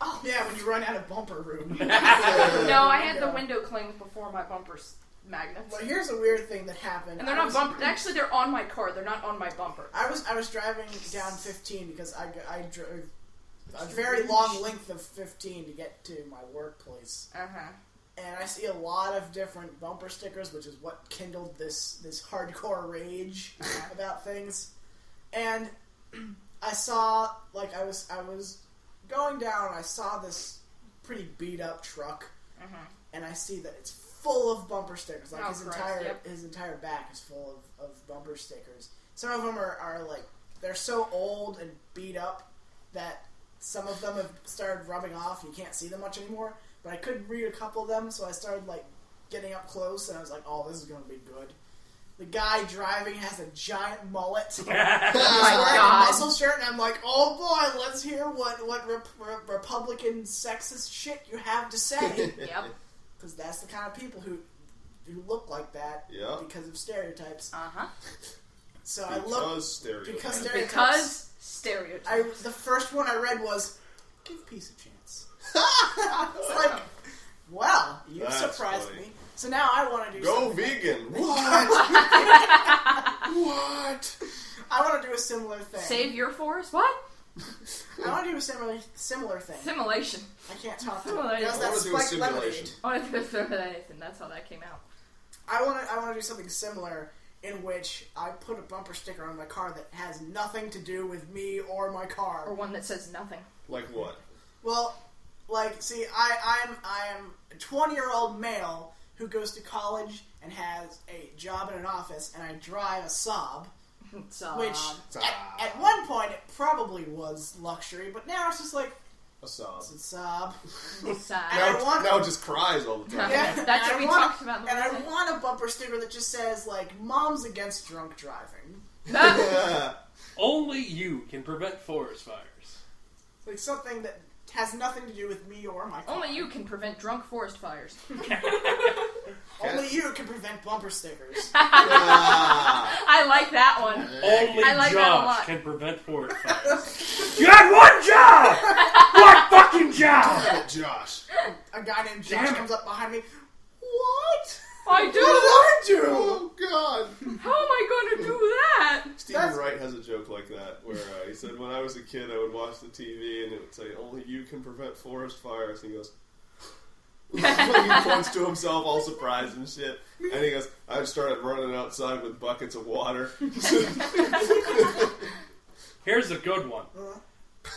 Oh yeah, when you run out of bumper room. No, I had the window clings before my bumpers magnets. Well, here's a weird thing that happened. And they're not bumper. Actually, they're on my car. They're not on my bumper. I was driving down 15 because I drove a very long length of 15 to get to my workplace. And I see a lot of different bumper stickers, which is what kindled this hardcore rage about things. And I saw, like, I was going down, and I saw this pretty beat up truck, and I see that it's full of bumper stickers. Like his entire back is full of bumper stickers. Some of them are like, they're so old and beat up that some of them have started rubbing off. You can't see them much anymore. But I could read a couple of them, so I started like getting up close, and I was like, "Oh, this is going to be good." The guy driving has a giant mullet. He's wearing a muscle shirt, and I'm like, "Oh boy, let's hear what Republican sexist shit you have to say." Yep. Because that's the kind of people who look like that because of stereotypes. So Because stereotypes. The first one I read was, "Give peace a chance." It's like, well, you surprised me. So now I want to do Go vegan. What? What? I want to do a similar thing. Save your forest? What? I want to do a similar thing. Simulation. I can't talk to Simulation. it. I want to do a simulation. I want to do a simulation. That's how that came out. I want to do something similar in which I put a bumper sticker on my car that has nothing to do with me or my car. Or one that says nothing. Like what? Well, like, see, I'm a 20-year-old male who goes to college and has a job in an office, and I drive a Saab. Which, at one point, it probably was luxury, but now it's just like, a Saab. It's a Saab. Now it just cries all the time. Yeah, That's what we talked about. And I want a bumper sticker that just says, like, "Mom's against drunk driving." Only you can prevent forest fires. Like, something that has nothing to do with me or my car. Only you can prevent drunk forest fires. Only you can prevent bumper stickers. I like that one. Only I like that a lot. Josh can prevent forest fires. You had one job! One fucking job! Damn it, Josh. A guy named Josh comes up behind me. What? I do. What did I do? Oh, God. How am I going to do that? Stephen Wright has a joke like that, where he said, when I was a kid, I would watch the TV, and it would say, only you can prevent forest fires. And he goes, he points to himself, all surprised and shit. And he goes, I started running outside with buckets of water. Here's a good one.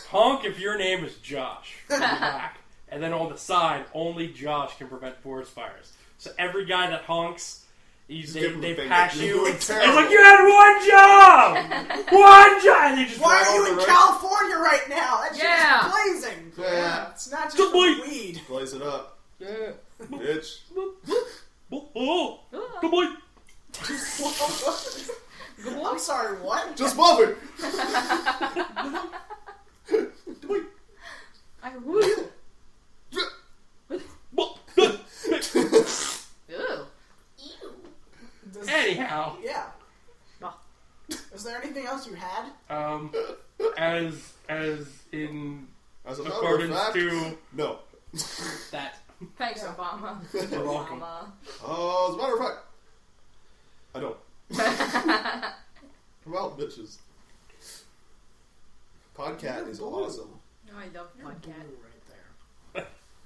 Honk if your name is Josh. On the back. And then on the side, only Josh can prevent forest fires. So every guy that honks, they pass you. It's like, you had one job! One job! And they just Why are you in California right now? That shit's blazing. Yeah. It's not just weed. Blaze it up. Yeah. Bitch. Oh, good boy. I'm sorry, what? Just bump it! I would. Anyhow. Yeah. Is there anything else you had? As in As a accordance matter of fact, to no. that. Thanks, Obama. You're welcome. Obama. As a matter of fact, I don't. Come out, bitches. Podcat is awesome. No, I love Podcat. Right there.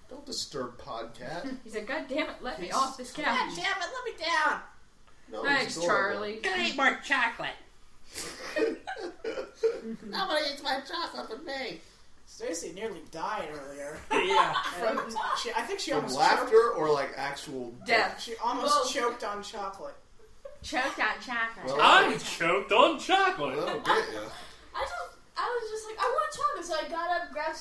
Don't disturb Podcat. He said, God damn it, let me off this couch. God damn it, let me down. No, Thanks, he's adorable. Charlie. Gonna eat more chocolate. Nobody eats my chocolate but me. Stacy nearly died earlier. Yeah. I think she From almost laughter or like actual Death. She almost choked on chocolate. Choked on chocolate. Well, I choked on chocolate. Well, that'll get ya. I was just like, I want chocolate, so I got up, grabbed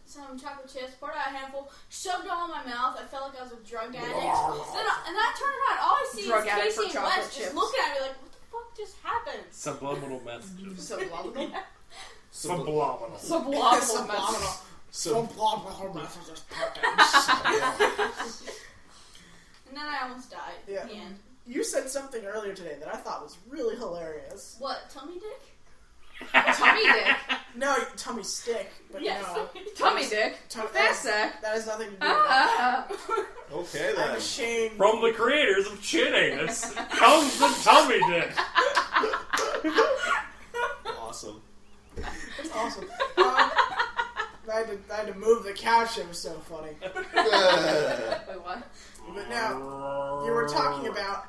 some chocolate chips, poured out a handful, shoved it all in my mouth. I felt like I was a drug addict. And I turned around, all I see Drug is addict Casey for and Wes chocolate just chips. looking at me like, what the fuck just happened? Subliminal messages. Subliminal. Subliminal. Subliminal message. Subliminal messages. And then I almost died Yeah. at the end. You said something earlier today that I thought was really hilarious. What, tummy dick? Tummy dick. No, tummy stick, but Yes. no. Tummy dick. That's That has nothing to do with that. Okay I'm then. ashamed. From the creators of Chin Anus comes the tummy dick. Awesome. It's awesome. I had to move the couch. It was so funny. Wait, what? But now you were talking about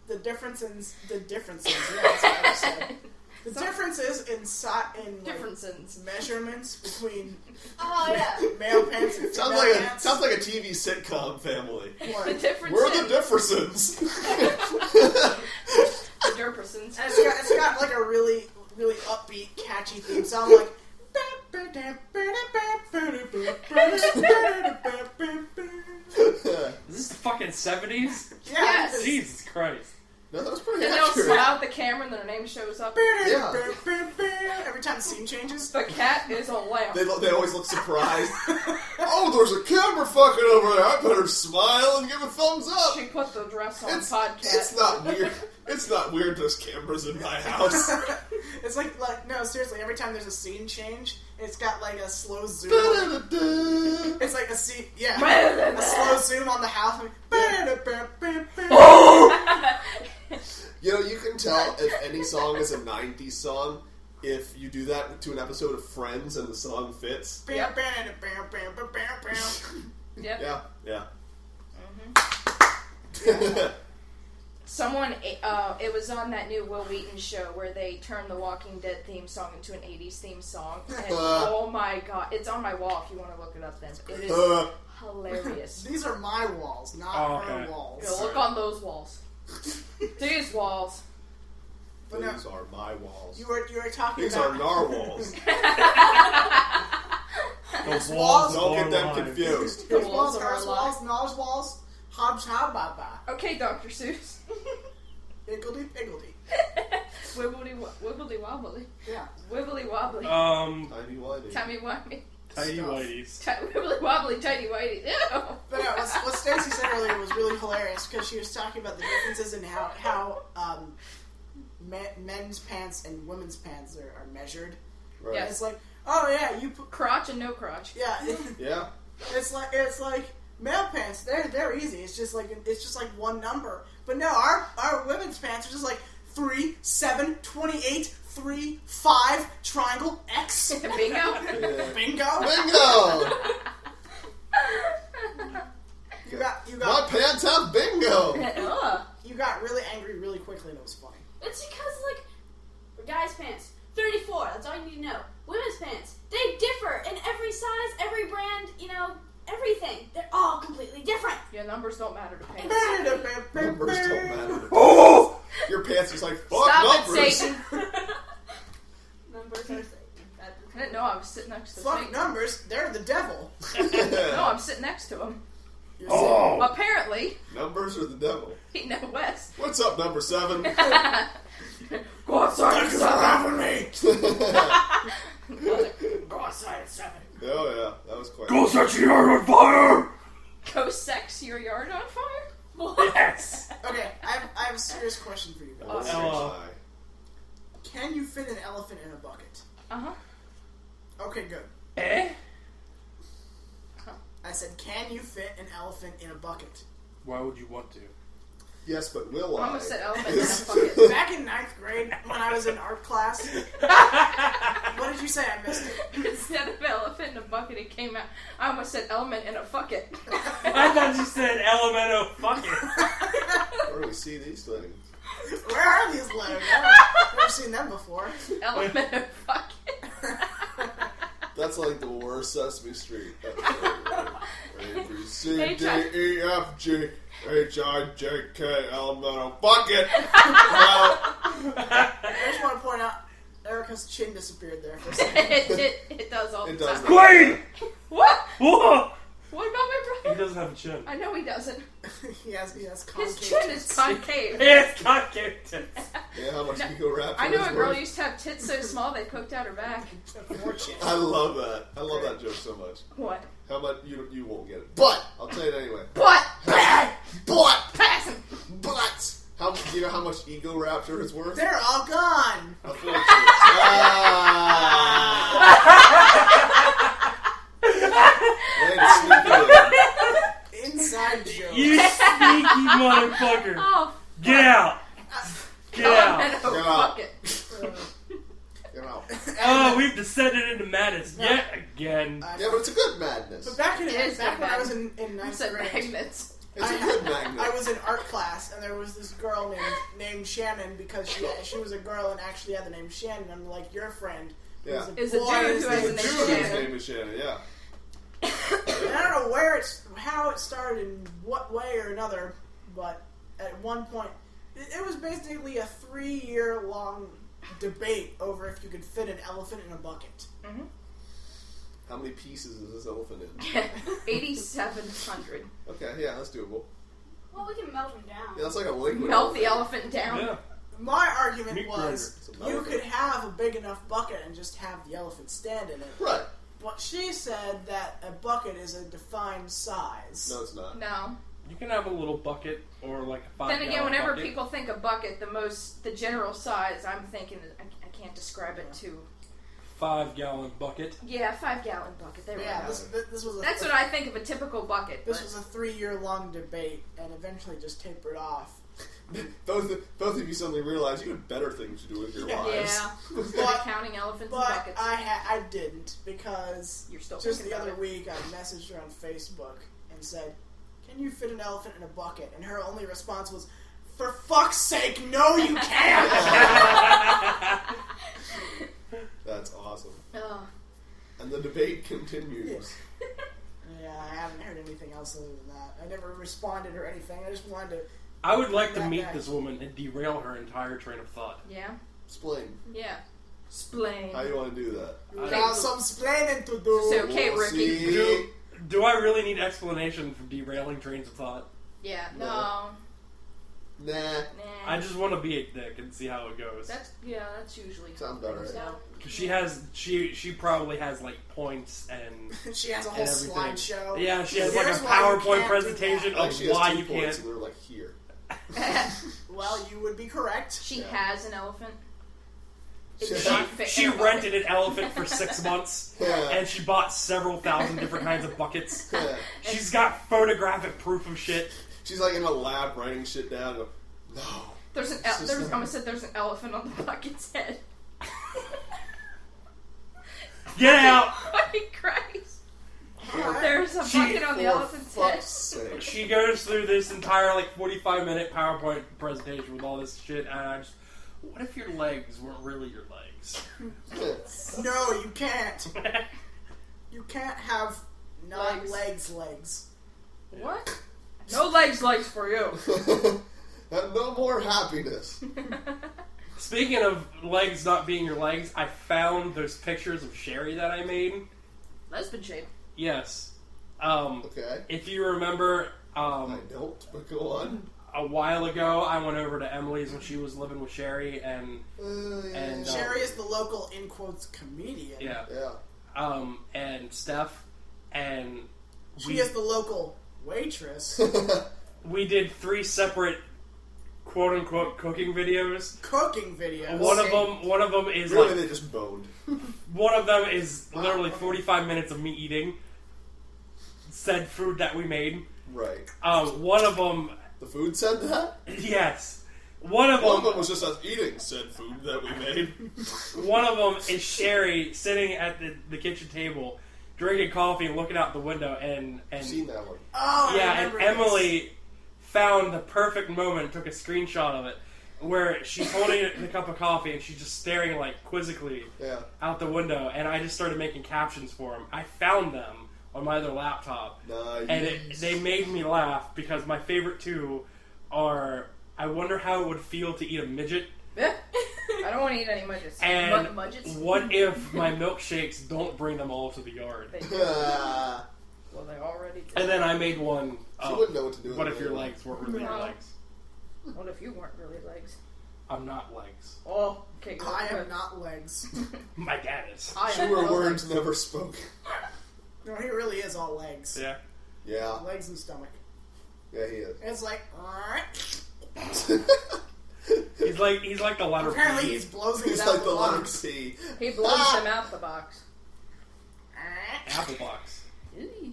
the differences. Yeah, that's what I said. The differences in like, Differences. measurements between Oh, yeah. male pants and Sounds female like pants. sounds like a TV sitcom family. What? The difference. We're the Differsons. The Derpersons. And it's got like a really, really upbeat, catchy theme song, like. Is this the fucking 70s? Yeah, Yes. Jesus Christ. No, that was pretty And they'll accurate. smile at the camera and their name shows up. Every time the scene changes. The cat is a lamp. They always look surprised. Oh, there's a camera fucking over there. I better smile and give a thumbs up. She put the dress on It's podcast. not weird. It's not weird. There's cameras in my house. It's like no, seriously. Every time there's a scene change, it's got like a slow zoom. Da-da-da-da. It's like a scene, a slow zoom on the house. You know, you can tell if any song is a 90s song if you do that to an episode of Friends and the song fits. Yep. Yeah, yeah. Someone, it was on that new Will Wheaton show where they turned the Walking Dead theme song into an 80s theme song. And oh my god, it's on my wall if you want to look it up then. It is hilarious. These are my walls, not her walls. Yeah, look on those walls. These walls. But no, These are my walls. you were talking These about are narwhals. Those walls Don't get them are alive. confused. The his walls walls, are hers alive. walls, Nars walls, Hobbs ba. Okay, Dr. Seuss. Higgledy piggledy. Wibbly wobbly. Yeah. Wibbly wobbly. Tiny whitey. Timey wimey. Tiny whiteys. Wibbly wobbly, tighty whitey. Ew. But no, what Stacey said earlier was really hilarious because she was talking about the differences in how men's pants and women's pants are measured. Right. And it's like, oh yeah, you put Crotch and no crotch. yeah. Yeah. It's like male pants. They're easy. It's just like one number. But no, our women's pants are just like 3, 7, 28, 3, 5, triangle, X. Bingo. Yeah. Bingo. Bingo! You My got pants have bingo! Ugh. you got really angry really quickly and it was funny. It's because, like, guys' pants, 34, that's all you need to know. Women's pants, they differ in every size, every brand, everything. They're all completely different. Yeah, numbers don't matter to pants. Numbers don't matter. Oh! Your pants are like, fuck Stop numbers! it, Satan. Numbers are Satan. I didn't know I was sitting next to Fuck Satan. numbers. They're the devil. No, I'm sitting next to him. You're Oh! Apparently, Numbers are the devil. he knows West. What's up, number 7? Go outside at 7. me. Go outside at 7. Oh yeah, that was quite. Go set your yard on fire! Go sex your yard on fire? Yes! Okay, I have a serious question for you guys. Oh, Ella. my. Can you fit an elephant in a bucket? Uh-huh. Okay, good. Eh? I said, can you fit an elephant in a bucket? Why would you want to? Yes, but will I I? almost said elephant in a bucket. Back in 9th grade, when I was in art class, what did you say? I missed it. Instead of elephant in a bucket, it came out. I almost said element in a bucket. I thought you said Elemento fucking. Where do we see these things? Where are these letters? I've never seen them before. Element in a bucket. That's like the worst Sesame Street episode. A, B, C, D, E, F, G, H, I, J, K, L, M, N, O, bucket! I just want to point out, Erica's chin disappeared there for a second. it does all the does time. Wait! What? Whoa! What about my He brother? doesn't have a chin. I know he doesn't. he has concave His chin is tits. concave. It's concave tits. Yeah, how much Ego Raptor I know is a girl worth? used to have tits so small they poked out her back. I love that. I love that joke so much. What? How much you won't get it, but I'll tell you it anyway. What? But Passing. do you know how much Ego Raptor is worth? They're all gone. Unfortunately. Inside joke. You sneaky motherfucker. Oh, Get out. Get out. element in a Get out. bucket. You know. Oh, we've descended into madness yet again. Yeah, but it's a good madness. But back It is when good I was in You 9th said grade, magnets. It's a good magnet. I was in art class, and there was this girl named Shannon because she was a girl and actually had the name Shannon. I'm like, your friend Yeah. Is a dude who There's has a a dude name whose Shannon. name is Shannon, yeah. And I don't know how it started, in what way or another, but at one point, it was basically a 3-year-long debate over if you could fit an elephant in a bucket. Mm-hmm. How many pieces is this elephant in? 8,700. Okay, yeah, that's doable. Well, we can melt them down. Yeah, that's like a liquid Melt the elephant. elephant down. Yeah. My argument Meat was grinder. you could have a big enough bucket and just have the elephant stand in it. Right. But she said that a bucket is a defined size. No, it's not. No. You can have a little bucket or like a 5 Then again, gallon whenever bucket. people think a bucket, the general size, I'm thinking, I can't describe it to. 5 gallon bucket. Yeah, 5-gallon bucket. There we Yeah, go. this was That's what I think of a typical bucket. This but- was a 3-year-long debate and eventually just tapered off. Both of you suddenly realize you had better things to do with your lives. Yeah. Instead of counting elephants and But buckets. I didn't because You're still just thinking the about other it. week I messaged her on Facebook and said, "Can you fit an elephant in a bucket?" And her only response was, "For fuck's sake, no, you can't." That's awesome. Ugh. And the debate continues. Yeah, I haven't heard anything else other than that. I never responded or anything. I just wanted to. I would like to That meet guy. this woman and derail her entire train of thought. Yeah. Explain. Yeah. Splain. How you want to do that? We got some splaining to do. So- Okay, We'll Ricky. see. Do I really need explanation for derailing trains of thought? Yeah. No. No. Nah. Nah. I just want to be a dick and see how it goes. That's usually Sounds about right. So, She probably has like points and She has a whole everything. slideshow. Yeah, she has like a Here's why you PowerPoint can't presentation do Like of she has why 2 you points can't. and they're like here. that. Well, you would be correct. she Yeah. has an elephant. It She- does not fit She in a bucket. rented an elephant for 6 months, Yeah. and she bought several thousand different kinds of buckets. Yeah. She's got photographic proof of shit. She's like in a lab writing shit down. And go, no. There's an It's just I like- almost said there's an elephant on the bucket's head. Get out! Fucking Christ! Alright. There's a She- bucket on the For elephant's head. fuck's sake. She goes through this entire like 45-minute PowerPoint presentation with all this shit, and I just, what if your legs weren't really your legs? No, you can't. You can't have Legs. legs. What? No legs for you. And no more happiness. Speaking of legs not being your legs, I found those pictures of Sherry that I made. Lesbian shape. Yes. Okay. If you remember, I don't, but go on. a while ago, I went over to Emily's when she was living with Sherry, and Yeah. And, Sherry is the local, in quotes, comedian. yeah, Yeah. and Steph, and She is the local waitress. we did 3 separate quote-unquote cooking videos. Cooking videos. One of them is Really, like, they just boned. one of them is literally Wow. 45 minutes of me eating said food that we made. Right. One of them, The food said that? Yes. One of One of them them was just us eating said food that we made. One of them is Sherry sitting at the kitchen table, drinking coffee and looking out the window, and I've seen that one. Oh, yeah, I and remember this. Emily found the perfect moment, took a screenshot of it, where she's holding the cup of coffee and she's just staring like quizzically Yeah. out the window, and I just started making captions for them. I found them on my other laptop, Nice. and they made me laugh because my favorite two are, I wonder how it would feel to eat a midget, I don't want to eat any midgets. and Mudgets? what if my milkshakes don't bring them all to the yard. They do. Ah, Well, they already do. And then I made one, she wouldn't know what to do with what it if your anyway. legs weren't really your No. legs? What if you weren't really legs? I'm not legs. Oh, okay, good. I am not legs. My dad is. I am Truer no words legs. never spoken. No, he really is all legs. Yeah. Yeah. Legs and stomach. Yeah, he is. And it's like, He's like the letter apparently P. he's blowsing He's it out like the letter lungs. C. He blows them out the box. Apple box. Eee.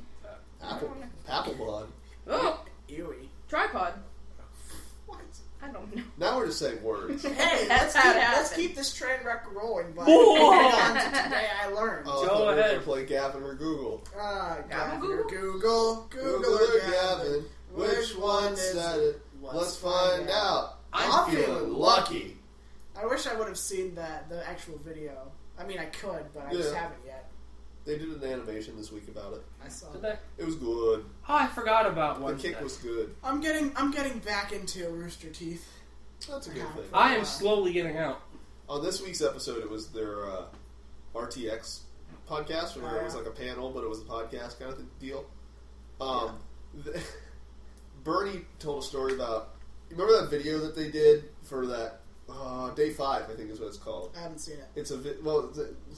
Apple blood. Oh, Ewy. tripod. What? I don't know. Now we're just saying words. Hey, That's let's how it let's happened. keep this train wreck rolling, but Whoa. on to today I learned. Oh, I Go thought we were ahead. going to play Gavin or Google. Gavin Google? or Google. Google or Gavin. Which one is said it? Let's find out. I'm feeling lucky. I wish I would have seen the actual video. I mean, I could, but I just Yeah. haven't yet. They did an animation this week about it. I saw. Did they? It was good. Oh, I forgot about The one. kick was good. I'm getting back into Rooster Teeth. That's a good thing. I am slowly getting out. On this week's episode, it was their RTX podcast, where it was like a panel, but it was a podcast kind of deal. Bernie told a story about. You remember that video that they did for that Day 5? I think is what it's called. I haven't seen it. It's it's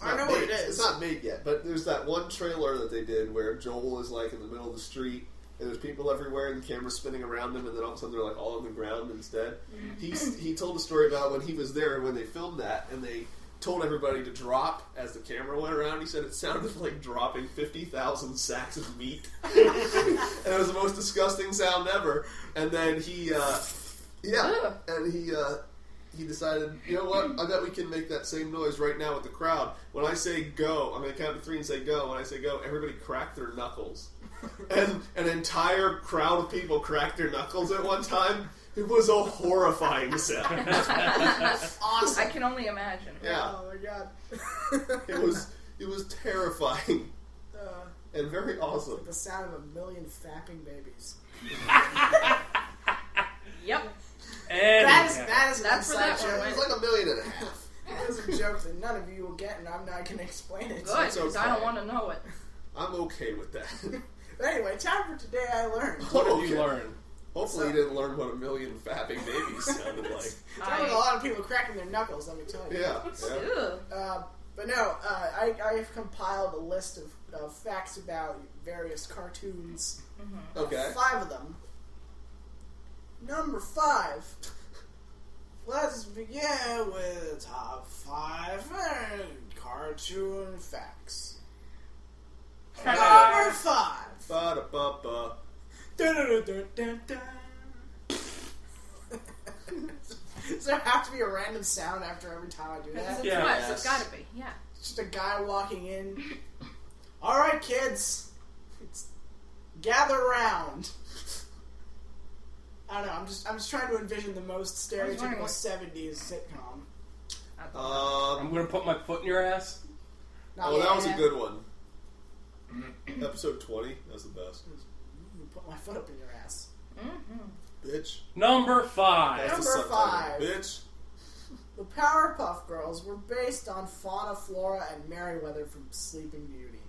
I not know made. what it is. It's not made yet, but there's that one trailer that they did where Joel is like in the middle of the street. And there's people everywhere, and the camera's spinning around them, and then all of a sudden they're like all on the ground instead. He told a story about when he was there when they filmed that, and they told everybody to drop as the camera went around. He said it sounded like dropping 50,000 sacks of meat, and it was the most disgusting sound ever. And then he decided, you know what? I bet we can make that same noise right now with the crowd. When I say go, I'm going to count to 3 and say go. When I say go, everybody crack their knuckles. And an entire crowd of people cracked their knuckles at one time. It was a horrifying sound. Awesome. I can only imagine. Yeah, Oh my god. it was terrifying and very awesome. The sound of a million fapping babies. Yep. That is That's an where inside that joke. one It was like 1.5 million. That is a joke that none of you will get, and I'm not going to explain it. Good, It's because okay. I don't want to know it. I'm okay with that. But anyway, time for today I learned. What did you Okay. learn? Hopefully you didn't learn what 1 million fapping babies sounded like. Sounds like a lot of people cracking their knuckles, let me tell you. Yeah. Ew. But no, I've compiled a list of facts about various cartoons. Okay. 5 of them. Number 5. Let's begin with top 5 cartoon facts. Number 5. Ba-da-ba-ba. Dun-dun-dun-dun-dun. Does there have to be a random sound after every time I do Because that? it's Yeah. what? It's gotta be. Yeah. Just a guy walking in. Alright, kids. Gather round. I don't know, I'm just trying to envision the most stereotypical what- 70s sitcom. I'm gonna put my foot in your ass. Not Oh, that was a yet. good one. Episode 20, that's the best. Put my foot up in your ass. Bitch. Number 5. That's the Number subtitle. 5. Bitch. The Powerpuff Girls were based on Fauna, Flora, and Merryweather from Sleeping Beauty.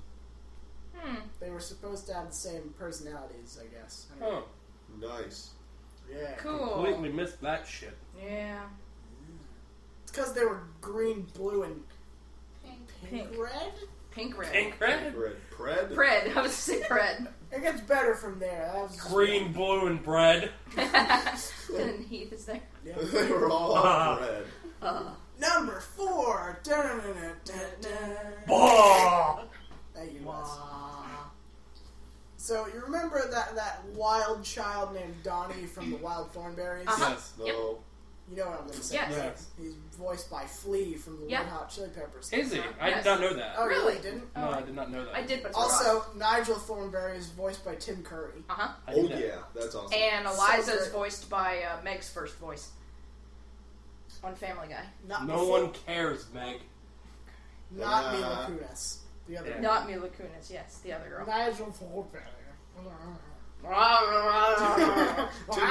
They were supposed to have the same personalities, I guess. I don't know. Oh, Nice. Yeah. Cool. completely missed that shit. Yeah. It's because they were green, blue, and Pink. red? Pink red. Pink red? Red. Pred? Pred. I was to say pred. It gets better from there. That was just Green, blue, and bread. And Heath is there. Yeah. They were all red. Number 4. Dun-dun-dun-dun-dun. Bah! Thank you, Wes. So you remember that wild child named Donnie from the Wild Thornberries? Yes. No. Yep. You know what I'm going to say. Yes. Yes. He's voiced by Flea from the Yeah. Red Hot Chili Peppers. Is he? I Yes. did not know that. Oh, Really? You didn't? No, I did not know that. I did, but Also, Nigel Thornberry is voiced by Tim Curry. Uh-huh. I Oh did that. yeah, that's awesome. And So Eliza's great. voiced by Meg's first voice on Family Guy. Not No before- one cares, Meg. Not Mila Kunis. The other Yeah. Not Mila Kunis, yes, the other girl. Nigel Thornberry. Tim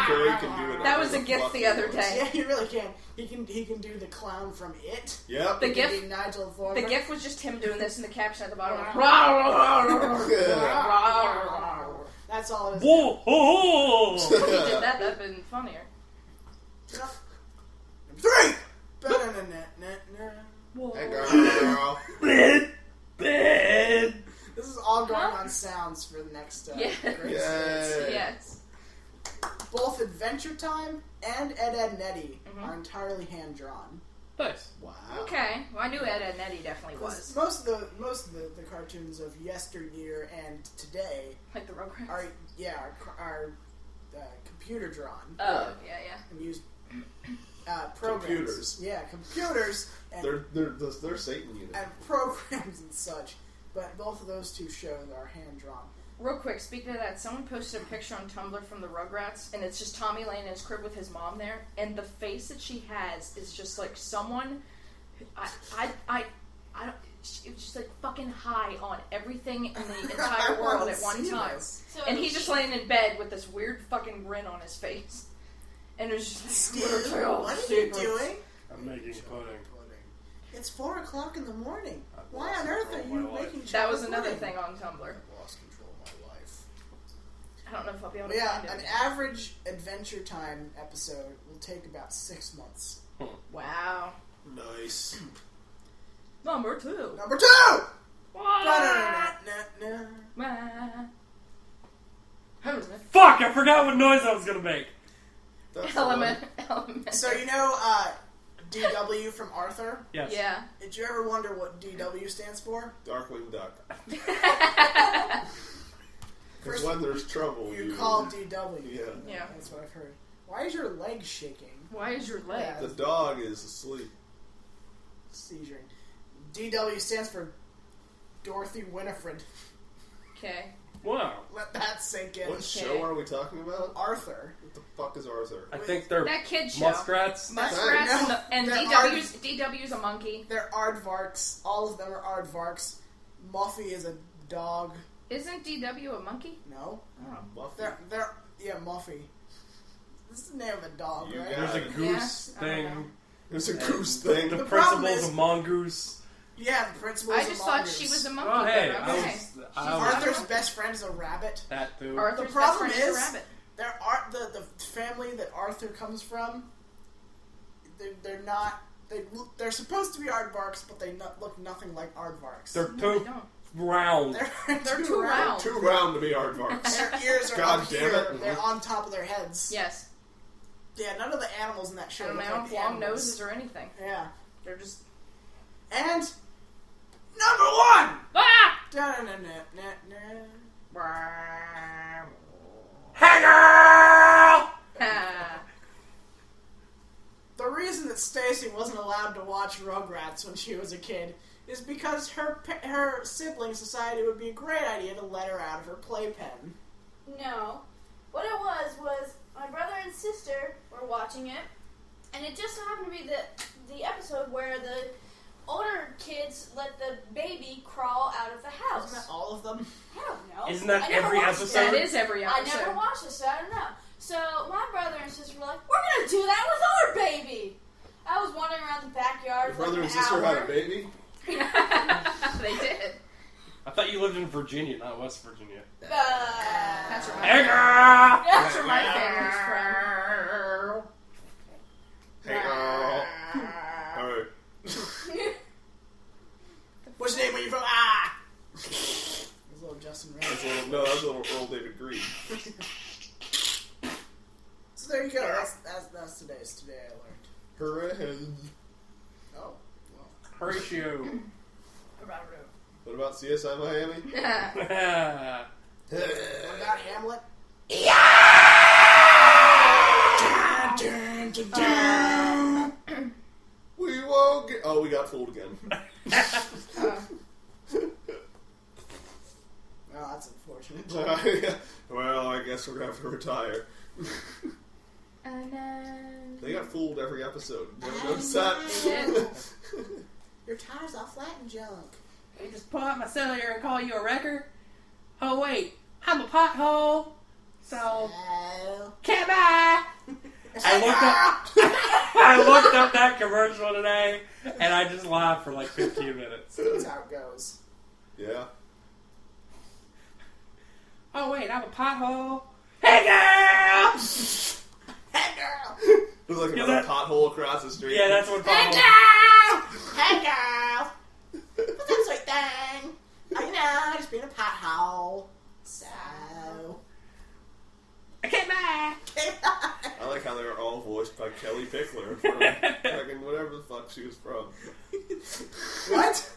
Curry can do it. That was a gift the other day. Yeah, he really can. He can do the clown from It. Yep. The He can gif- be Nigel The Thornberry. gif was just him doing this, and the caption at the bottom was, That's all it is. Whoa! Ho, If ho. he did that, that'd been funnier. 3! Ba-na-na-na-na. Hey girl. Bed. This is all going on sounds for the next Yes. great Yay. series. Yes. Both Adventure Time and Ed, Ed, and Eddie Mhm. are entirely hand-drawn. Nice. Wow. Okay. Well, I knew Ed, Ed and Eddie definitely was. Most of the cartoons of yesteryear and today Like the Rugrats. are computer drawn Oh, yeah. and use programs. Computers. Yeah, computers and They're Satan unit. and programs and such. But both of those two shows are hand drawn. Real quick, speaking of that, someone posted a picture on Tumblr from the Rugrats, and it's just Tommy laying in his crib with his mom there, and the face that she has is just like someone. I don't. It was just like fucking high on everything in the entire world at one time, So and he's just laying in bed with this weird fucking grin on his face, and it was just like, Steve, what are you doing? I'm making pudding. It's 4 o'clock in the morning. I've Why lost on earth are control of you my life. making That chocolate was another pudding? thing on Tumblr. I've lost control of my life. I don't know if I'll be able But to yeah, find an it. Adventure Adventure Time episode will take about 6 months. Wow. Nice. Number 2. Number 2! What? Ba-da-da-da-da-da. Fuck! I forgot what noise I was gonna make. That's Element. So you know DW from Arthur? Yes. Yeah. Did you ever wonder what DW stands for? Darkwing Duck. First- Because when there's trouble, You call DW. Yeah. Yeah. That's what I've heard. Why is your leg shaking? Why is your leg? Yeah. The dog is asleep. Seizuring. DW stands for Dorothy Winifred. Okay. Wow. Let that sink in. What show are we talking about? Arthur. What the fuck is Arthur? I think they're That kid show. muskrats. Muskrats No, and they're DW's a monkey. They're aardvarks. All of them are aardvarks. Muffy is a dog. Isn't DW a monkey? No. Muffy. They're Muffy. This is the name of a dog, You right? got There's a it. goose Yeah, I don't know. thing. There's a and goose thing. The The problem principal's is- a mongoose. Yeah, the principal I is a just thought mongoose. she was a monkey. Oh hey, but I okay. was Arthur's best friend is a rabbit. that too. Arthur's The problem best friend is- a rabbit. There are the family that Arthur comes from. They're not. They're supposed to be aardvarks, but they look nothing like aardvarks. They're No, too they don't. round. They're too round. Too round to be aardvarks. Their ears are God up damn here. it. They're on top of their heads. Yes. Yeah, none of the animals in that show And look they like don't have long animals. noses or anything. Yeah. They're just. And number 1. Ah! Da-na-na-na-na. Hey girl! The reason that Stacy wasn't allowed to watch Rugrats when she was a kid is because her siblings decided it would be a great idea to let her out of her playpen. No. What it was my brother and sister were watching it, and it just so happened to be the episode where the older kids let the baby crawl out of the house. Isn't that all of them? I don't know. Isn't that I never every watched episode? That is every I episode. never watched it, so I don't know. So my brother and sister were like, "We're gonna do that with our baby." I was wandering around the backyard Your for brother like and an sister hour. had a baby? They did. I thought you lived in Virginia, not West Virginia. That's where my Hey girl! That's where my family's from. Hey girl. Alright. Which name are you from? Ah! There's little Justin Ray. That's a little Earl David Green. So there you go. That's today's Today I Learned. Hooray. Oh. Horatio. What about CSI Miami? Well. What about Hamlet? We won't get... Oh, we got fooled again. Oh, that's unfortunate. Well, I guess we're going to have to retire. They got fooled every episode. Never noticed that? Your tires all flat and junk. I just pull out my cellular and call you a wrecker? Oh, wait. I'm a pothole. So, can't buy. I looked up that commercial today, and I just laughed for like 15 minutes. That's how it goes. Yeah. Oh, wait, I'm a pothole. Hey, girl! Hey, girl! There's like Yeah, another pothole across the street. Yeah, that's what Hey, pothole. girl! Hey, girl! What's that sweet thing? Oh, you know, just being a pothole. So... I can't buy. I like how they were all voiced by Kelly Pickler from fucking whatever the fuck she was from. What?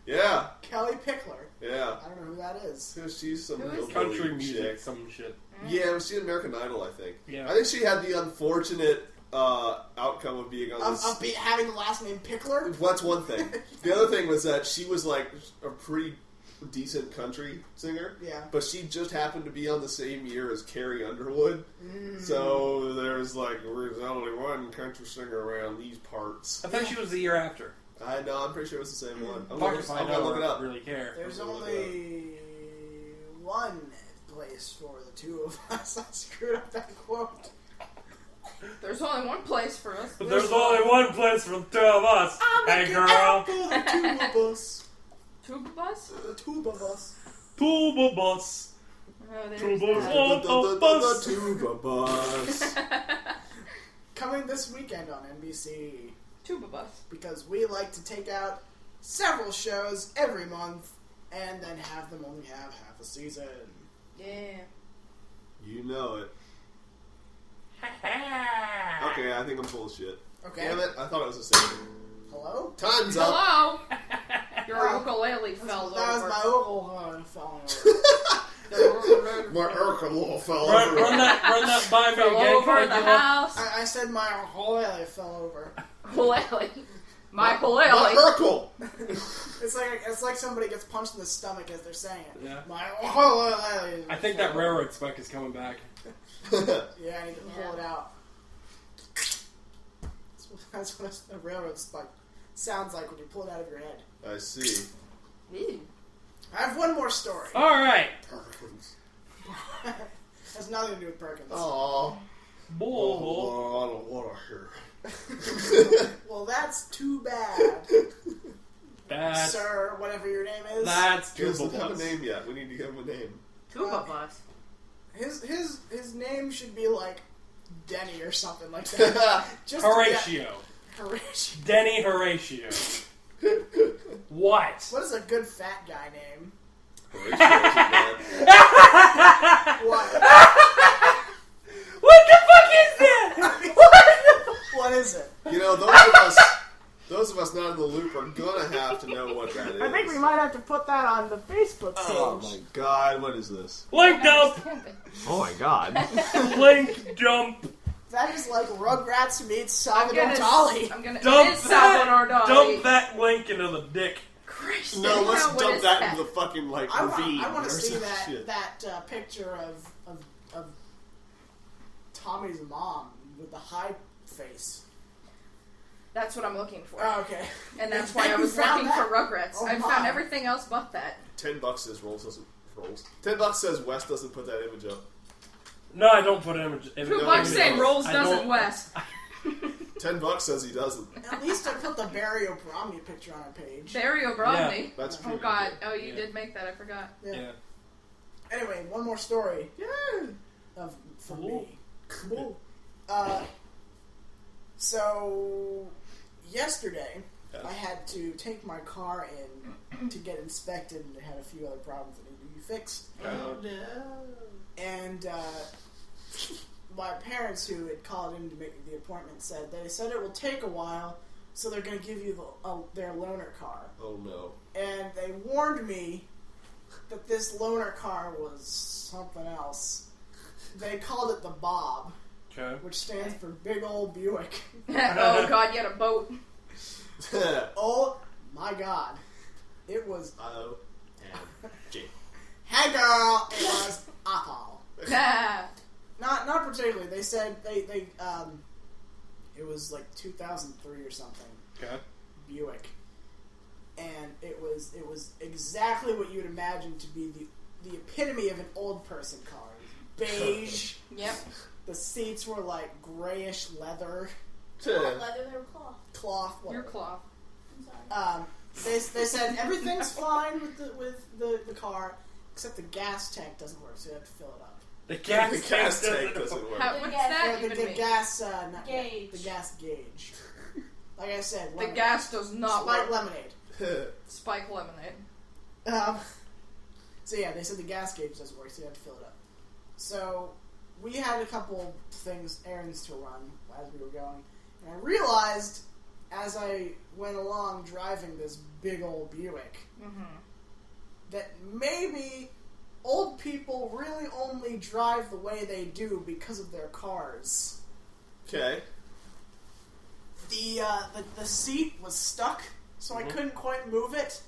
Yeah. Kelly Pickler. Yeah. I don't know who that is. She's some Who is hillbilly Country music, chick. some shit. Yeah, was she in American Idol, I think. Yeah. I think she had the unfortunate outcome of being on this... Of having the last name Pickler? That's one thing. The other thing was that she was like a pretty decent country singer. Yeah. But she just happened to be on the same year as Carrie Underwood. So there's like, there's only one country singer around these parts. I thought she was the year after. I know, I'm pretty sure it was the same one. I'm Fuck if I gonna look it don't up. really care. There's only one place for the two of us. I screwed up that quote. There's only one place for us. But there's only one place for the two of us. Hey, girl. The two of us. Tuba bus? The two of us. Tuba bus. Oh, there's Tuba that. bus. The tuba bus. Coming this weekend on NBC. Tuba bus. Because we like to take out several shows every month and then have them only have half a season. Yeah. You know it. Okay, I think I'm full of shit. Okay. Damn it, I thought it was the same. Hello? Time's up. Hello? Your ukulele fell That was over. my uncle falling over. My Urkel fell Run over. that by me Fell again. over Can the I give up? house. I said my ukulele fell over. Ukulele. My My ukulele. Urkel. It's like somebody gets punched in the stomach as they're saying it. Yeah. My ukulele. I think that railroad spike is coming back. Yeah, I need to pull it out. That's what a railroad spike sounds like when you pull it out of your head. I see. Ew. I have one more story. All right. Perkins. Has nothing to do with Perkins. Aww. Boy. Oh, I don't want to hear. Well, that's too bad, That's sir. Whatever your name is. that's He doesn't Tuba have a bus. name yet. We need to give him a name. Tuba bus. His name should be like Denny or something like that. Just to Horatio. get- Horatio. Denny Horatio. What? What is a good fat guy name? Horatio isn't bad. What? What the fuck is that? What is it? You know, those of us not in the loop are gonna have to know what that is. I think we might have to put that on the Facebook page. Oh my god, what is this? Link dump. Oh my god. Link dump. That is like Rugrats meets I'm Salvador gonna. Dali. I'm gonna. Dump It is Salvador that. Dali. Dump that link into the dick. Christ, No, let's what dump is that into the fucking like I ravine. want or to see some that shit. picture of Tommy's mom with the high face. That's what I'm looking for. Oh, okay. And that's why I You was found looking that? for Rugrats. Oh, I my. found everything else but that. $10 says rolls. $10 says Wes doesn't put that image up. No, I don't put image. Who no, bucks no, say no. rolls I doesn't don't- West? $10 says he doesn't. At least I put the Barry O'Bromney picture on our page. Barry O'Bromney. That's Oh true. god. Oh, you Yeah. did make that. I forgot. Yeah. Anyway, one more story. From me. Cool. So yesterday, Yeah. I had to take my car in to get inspected, and it had a few other problems that needed to be fixed. Oh, And my parents, who had called in to make the appointment, said it will take a while, so they're going to give you their loaner car. Oh no. And they warned me that this loaner car was something else, they called it the Bob, Okay. which stands for Big Old Buick. Oh God, you had a boat. Oh my God. It was... O-M-G. Hey girl! It was awful. Nah. Not particularly. They said it was like 2003 or something. Okay. Buick. And it was exactly what you'd imagine to be the epitome of an old person car. It was beige. Yep. The seats were like grayish leather. Not leather, they were cloth. Cloth. Your Whatever. cloth. I'm sorry. They said everything's fine with the car, except the gas tank doesn't work, so you have to fill it up. The gas tank doesn't work. How, The what's gas- that the even mean? gas Gauge. The gas gauge. Like I said, The lemonade. gas does not Spike work. lemonade. Spike lemonade. So yeah, they said the gas gauge doesn't work, so you have to fill it up. So we had a couple errands to run as we were going, and I realized as I went along driving this big old Buick that maybe old people really only drive the way they do because of their cars. Okay. The seat was stuck, so I couldn't quite move it.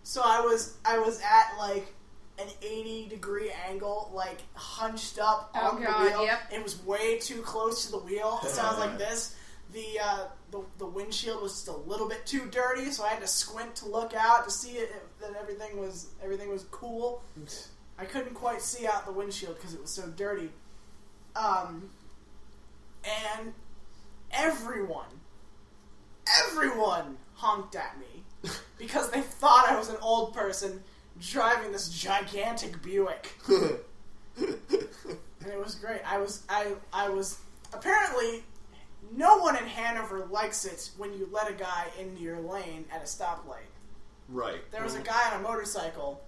So I was at like an 80-degree angle, like hunched up on the wheel. Yep. It was way too close to the wheel. It sounds like this. The windshield was just a little bit too dirty, so I had to squint to look out to see that everything was cool. I couldn't quite see out the windshield because it was so dirty. And everyone honked at me because they thought I was an old person driving this gigantic Buick. And it was great. I was apparently no one in Hanover likes it when you let a guy into your lane at a stoplight. Right. There was a guy on a motorcycle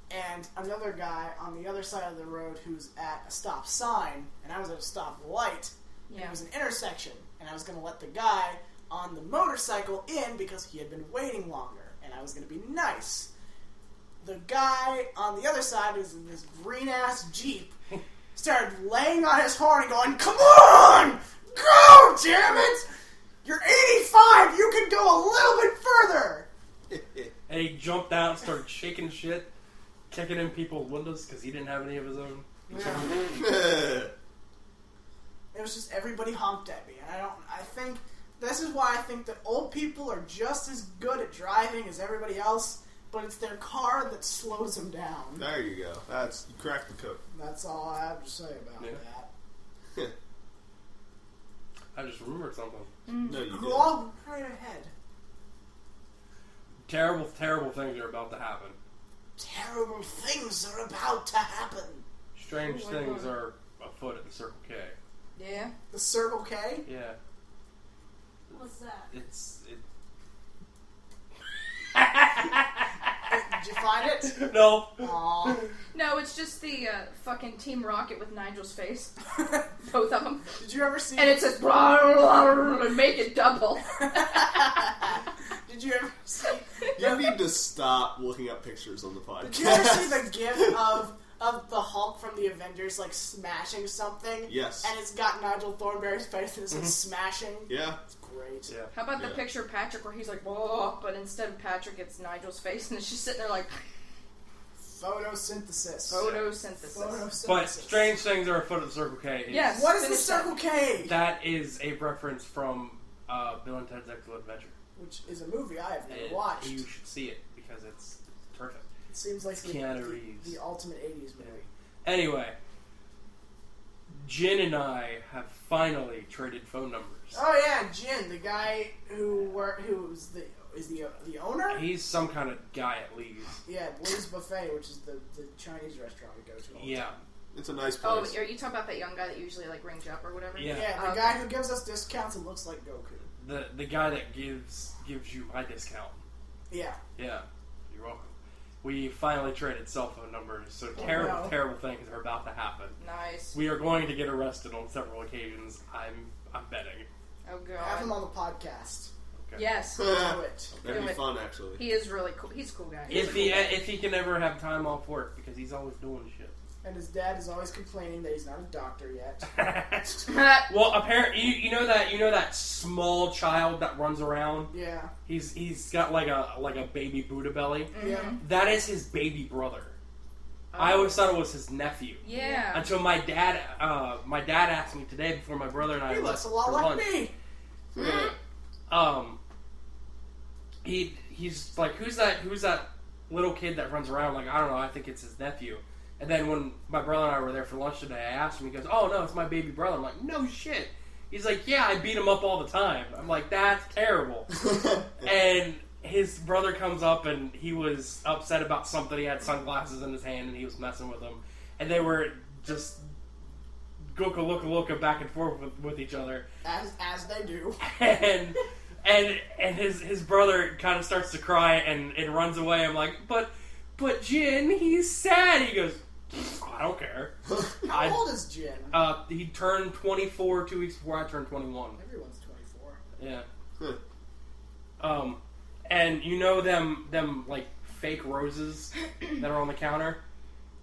and another guy on the other side of the road who's at a stop sign, and I was at a stop light. And it was an intersection, and I was going to let the guy on the motorcycle in because he had been waiting longer, and I was going to be nice. The guy on the other side, who's in this green-ass Jeep, started laying on his horn and going, "Come on! Go, damn it! You're 85! You can go a little bit further!" And he jumped out and started shaking shit, kicking in people's windows because he didn't have any of his own. It was just everybody honked at me, and I think this is why I think that old people are just as good at driving as everybody else, but it's their car that slows them down. There you go. You cracked the code. That's all I have to say about that. I just remembered something. No, you Go didn't. on right ahead. Terrible, terrible things are about to happen. Terrible things are about to happen. Strange Oh my things God. are afoot at the Circle K. Yeah. The Circle K? Yeah. What's that? Did you find it? No. Aww. No, it's just the fucking Team Rocket with Nigel's face. Both of them. Did you ever see? And it says blah, blah, blah, and make it double. Did you ever see? You need to stop looking up pictures on the podcast. Did you ever see the GIF of the Hulk from the Avengers like smashing something? Yes. And it's got Nigel Thornberry's face and it says smashing. Yeah. It's great. Yeah. How about the Yeah. picture of Patrick where he's like, whoa, but instead of Patrick, it's Nigel's face, and it's just sitting there like, Photosynthesis. photosynthesis. But strange things are afoot at the Circle K. Yes. What is the Finish that. Circle K? That is a reference from Bill and Ted's Excellent Adventure. Which is a movie I have never And watched. you should see it because it's perfect. It seems like It's Keanu Reeves. the ultimate 80s movie. Anyway, Jin and I have finally traded phone numbers. Oh yeah, Jin, the guy who's the owner? He's some kind of guy at Lee's. Yeah, Lee's Buffet, which is the Chinese restaurant we go to all the Yeah. time. It's a nice Oh, place. are you talking about that young guy that usually like rings you up or whatever? Yeah. Yeah, the Okay. guy who gives us discounts and looks like Goku. The guy that gives you my discount. Yeah. Yeah. You're welcome. We finally traded cell phone numbers, so terrible things are about to happen. Nice. We are going to get arrested on several occasions. I'm betting. Oh Have him god. on the podcast. Okay. Yes. Do it. That'd Do be it. fun, actually. He is really cool. He's a cool guy. If he can ever have time off work because he's always doing shit. And his dad is always complaining that he's not a doctor yet. Well, apparently, you know that small child that runs around. Yeah. He's got like a baby Buddha belly. Yeah. That is his baby brother. I always thought it was his nephew. Yeah. Until my dad asked me today before my brother and I He left looks a lot for like lunch. me. He's like, who's that little kid that runs around? Like, I don't know. I think it's his nephew. And then when my brother and I were there for lunch today, I asked him. He goes, "Oh no, it's my baby brother." I'm like, "No shit." He's like, "Yeah, I beat him up all the time." I'm like, "That's terrible." And his brother comes up and he was upset about something. He had sunglasses in his hand and he was messing with them. And they were just looka back and forth with each other. As they do. And his brother kind of starts to cry and runs away. I'm like, but Jin, he's sad. He goes, I don't care. How old is Jin? He turned 24 2 weeks before I turned 21. Everyone's 24. Yeah. And you know them like fake roses that are on the counter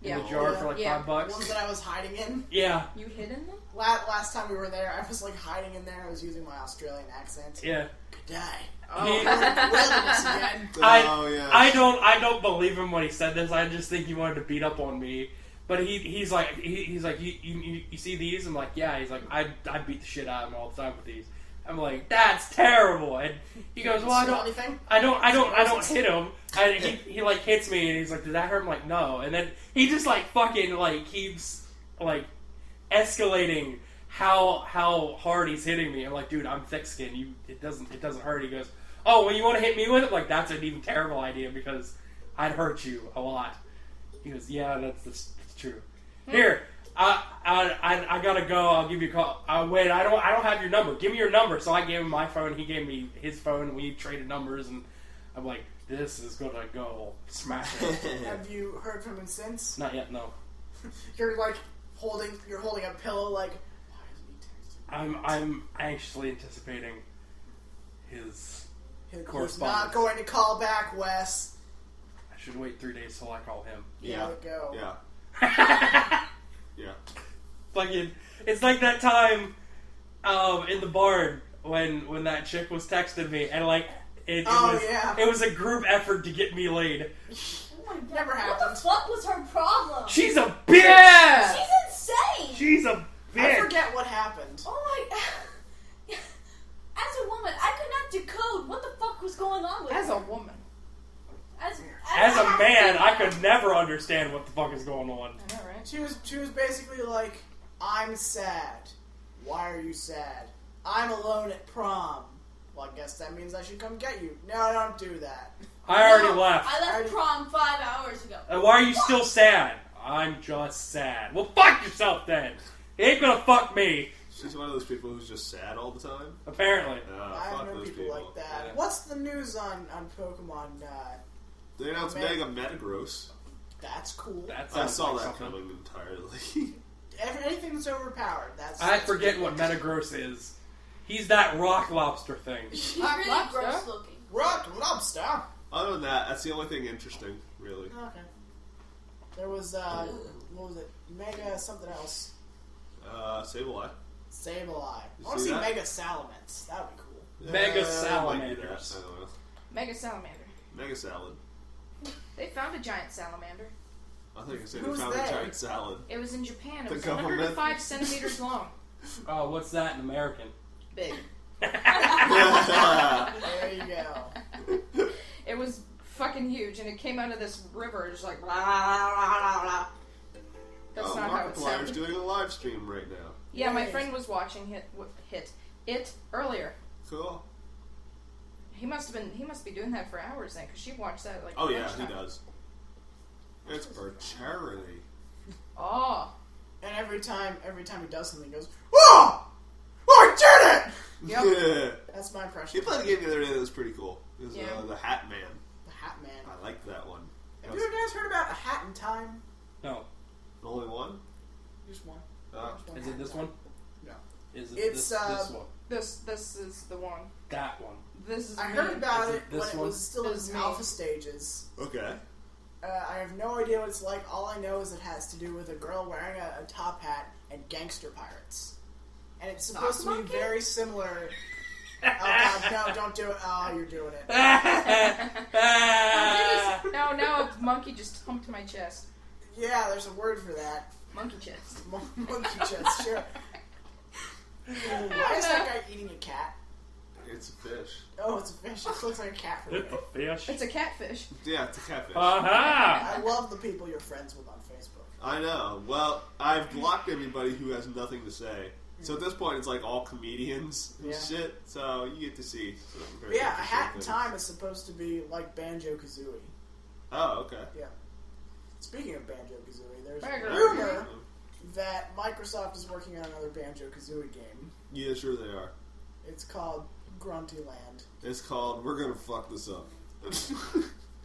in the jar for like $5. Ones that I was hiding in. Yeah. You hid in them? Last time we were there, I was like hiding in there. I was using my Australian accent. Yeah. Good day. Oh. Wilderness again. I don't believe him when he said this. I just think he wanted to beat up on me. But he's like you see these? I'm like, yeah. He's like, I beat the shit out of him all the time with these. I'm like, that's terrible. And he goes, well, I don't hit him. He like hits me and he's like, did that hurt? I'm like, no. And then he just like fucking like keeps like escalating how hard he's hitting me. I'm like, dude, I'm thick skinned. It doesn't hurt. He goes, oh, well, you want to hit me with it? Like, that's an even terrible idea because I'd hurt you a lot. He goes, yeah, that's true. Here, I gotta go. I'll give you a call. Wait, I don't have your number. Give me your number. So I gave him my phone. He gave me his phone. We traded numbers, and I'm like, this is gonna go smashing. Have you heard from him since? Not yet. No. You're like holding a pillow. Like, why isn't he texting? I'm anxiously anticipating his correspondence. He's not going to call back, Wes. I should wait 3 days till I call him. Yeah. Go. Yeah. Yeah. Fucking, it's like that time in the barn when that chick was texting me and like it was a group effort to get me laid. Oh my God. Never What happened. the fuck was her problem? She's a bitch. Yeah. She's insane. She's a bitch. I forget what happened. Oh my. As a woman, I could not decode what the fuck was going on with As her. a woman. As a man, I could never understand what the fuck is going on. I know, right? She was basically like, I'm sad. Why are you sad? I'm alone at prom. Well, I guess that means I should come get you. No, don't do that. I already left. I left prom 5 hours ago. And why are you still sad? I'm just sad. Well, fuck yourself then. You ain't gonna fuck me. She's one of those people who's just sad all the time. Apparently. I Fuck know those people like that. Yeah. What's the news on Pokemon? They announced Mega Metagross. That's cool. That I sounds saw like that something. coming entirely. Anything that's overpowered. I forget what Metagross is. He's that rock lobster thing. She's Black really lobster? gross looking. Rock lobster. Other than that, that's the only thing interesting, really. Okay. There was what was it? Mega something else. Sableye. Sableye. I You want to see see that? Mega Salamence. That would be cool. Mega might do that. salamanders. I don't know. Mega salamander. Mega salad. They found a giant salamander. I think I said Who's they found they? a giant salad. It was in Japan. It The was government? 105 centimeters long. Oh, what's that in American? Big. There you go. It was fucking huge, and it came out of this river. It was like blah, blah, blah, blah. That's not how it Markiplier's sounded. doing a live stream right now. Yeah, my Nice. friend was watching it earlier. Cool. He must be doing that for hours then, because she watched that like. Oh yeah, lunchtime. he does. It's for charity. Oh. And every time he does something, he goes, "Whoa! I did it!" Yep. Yeah. That's my impression. He played a game the other day that was pretty cool. It was Yeah. the Hat Man. The Hat Man. I liked that one. Have you guys heard about A Hat in Time? No. Only one? Just one. Oh. Just one Is Hat it in this Time. one? No. Is it It's this one? This is the one. That one. This is I me. heard about Is it it this when it one? was still in This is its me. alpha stages. Okay. I have no idea what it's like. All I know is it has to do with a girl wearing a top hat and gangster pirates. And it's supposed to be Monkey? very similar. Oh god, no, don't do it. Oh, you're doing it. No, monkey just humped my chest. Yeah, there's a word for that. Monkey chest. Monkey chest, sure. Why is that guy eating a cat? It's a fish. Oh, it's a fish. It looks like a cat for me. It's a fish. It's a catfish. Yeah, it's a catfish. Aha! I love the people you're friends with on Facebook. I know. Well, I've blocked everybody who has nothing to say. So at this point, it's like all comedians and Yeah. shit. So you get to see. Some But very yeah, A interesting Hat in things. Time is supposed to be like Banjo-Kazooie. Oh, okay. Yeah. Speaking of Banjo-Kazooie, there's Banjo. a rumor that Microsoft is working on another Banjo-Kazooie game. Yeah, sure they are. It's called Grunty Land. It's called We're Gonna Fuck This Up.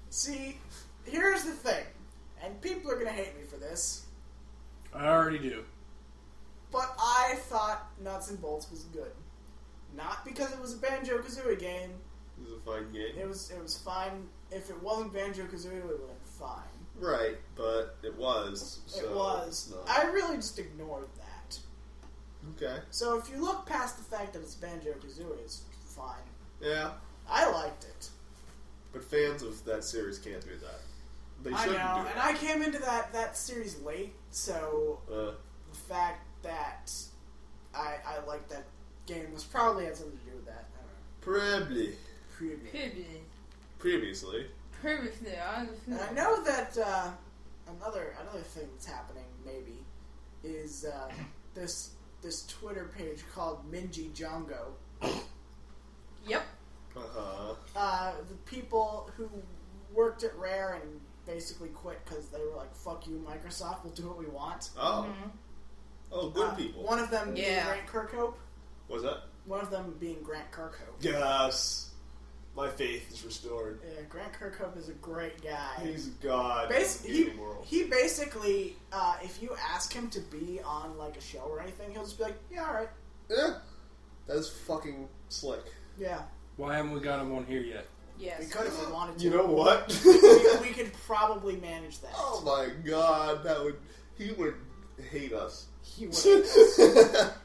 See, here's the thing, and people are gonna hate me for this, I already do. but I thought Nuts and Bolts was good. Not because it was a Banjo-Kazooie game. It was a fine game. It was fine. If it wasn't Banjo-Kazooie, it would have been fine. Right, but it was. So It was. it's not. I really just ignored that. Okay. So if you look past the fact that it's Banjo-Kazooie, it's fine. Yeah, I liked it. but fans of that series can't do that. They I shouldn't know, do and I came into that series late, so that. the fact that I liked that game was probably had something to do with that. I Probably. don't know. Previously. And I know that another thing that's happening maybe is this Twitter page called Minji Jongo. Yep. Uh-huh. The people who worked at Rare and basically quit because they were like, "Fuck you, Microsoft. We'll do what we want." Oh. Mm-hmm. Oh, good people. One of them being Yeah. Grant Kirkhope. What's that? One of them being Grant Kirkhope. Yes. My faith is restored. Yeah, Grant Kirkhope is a great guy. He's a god Bas- in the he, gaming world. he basically, if you ask him to be on like a show or anything, he'll just be like, "Yeah, all right, Yeah. That's fucking slick. yeah." Why haven't we got him on here yet? Yes. We could if we wanted to. You know what? we could probably manage that. Oh my god, he would hate us. He would.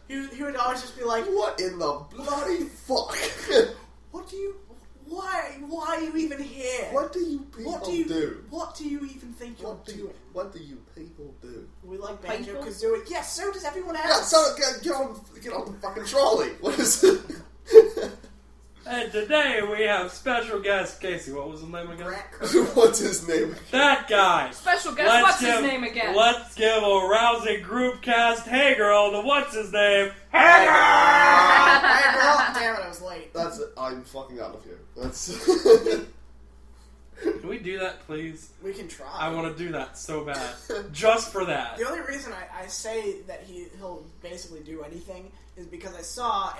He would always just be like, What in the bloody fuck? "What do you? Why are you even here? What do you people What do you do? What do you even think you're What do doing?" what do you people do? We like People? Banjo-Kazooie. Yes, so does everyone Yeah, else. so get on the fucking trolley. What is it? And today we have special guest Casey. What was his name again? Grant Kirkhope. What's his name? That guy. Special guest. What's his name again? Let's give a rousing group cast. Hey girl, to what's his name? Hey Hey, girl. girl! Damn it, I was late. That's it. I'm fucking out of here. That's. Can we do that, please? We can try. I want to do that so bad, just for that. The only reason I say that he'll basically do anything is because I saw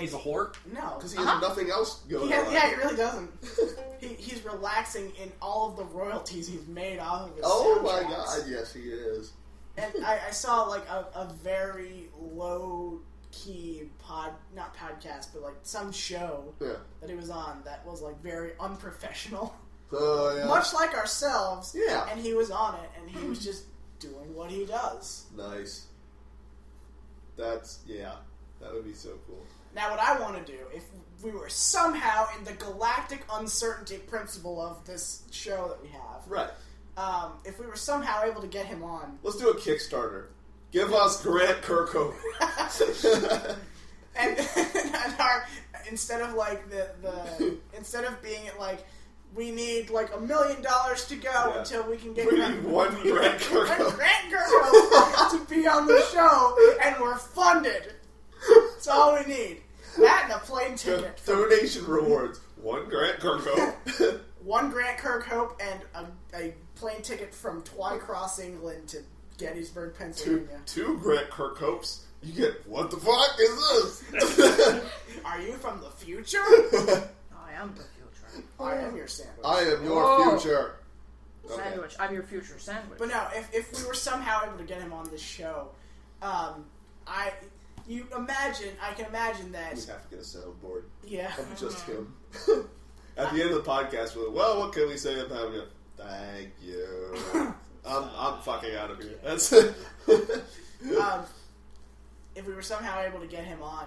He's a whore. No, Because he has nothing else going on. yeah, he really doesn't. He's relaxing in all of the royalties he's made off of his Oh my soundtracks. god, yes he is. And I saw like a very low key not podcast, but like some show Yeah. that he was on that was like very unprofessional, So, yeah. much like ourselves. Yeah. And he was on it, and he was just doing what he does. Nice. That would be so cool. Now, what I want to do, if we were somehow in the galactic uncertainty principle of this show that we have, Right. if we were somehow able to get him on, Let's do a Kickstarter. Give us Grant Kirkhope. and instead of like instead of being at like we need like $1 million to go Yeah. until we can get We need one Grant Kirkhope. Grant Kirkhope to be on the show, and we're funded. That's all we need. That and a plane ticket. Donation rewards. One Grant Kirkhope. One Grant Kirkhope and a plane ticket from Twycross, England to Gettysburg, Pennsylvania. two Grant Kirkhopes. You get, what the fuck is this? Are you from the future? I am the future. I am your sandwich. I am your Whoa. future. Okay. Sandwich. I'm your future sandwich. But no, if we were somehow able to get him on this show, I can imagine that. We have to get a soundboard Yeah. of just him. At the end of the podcast, we're like, well, what can we say about him? Thank you. I'm fucking out of here. That's it. If we were somehow able to get him on,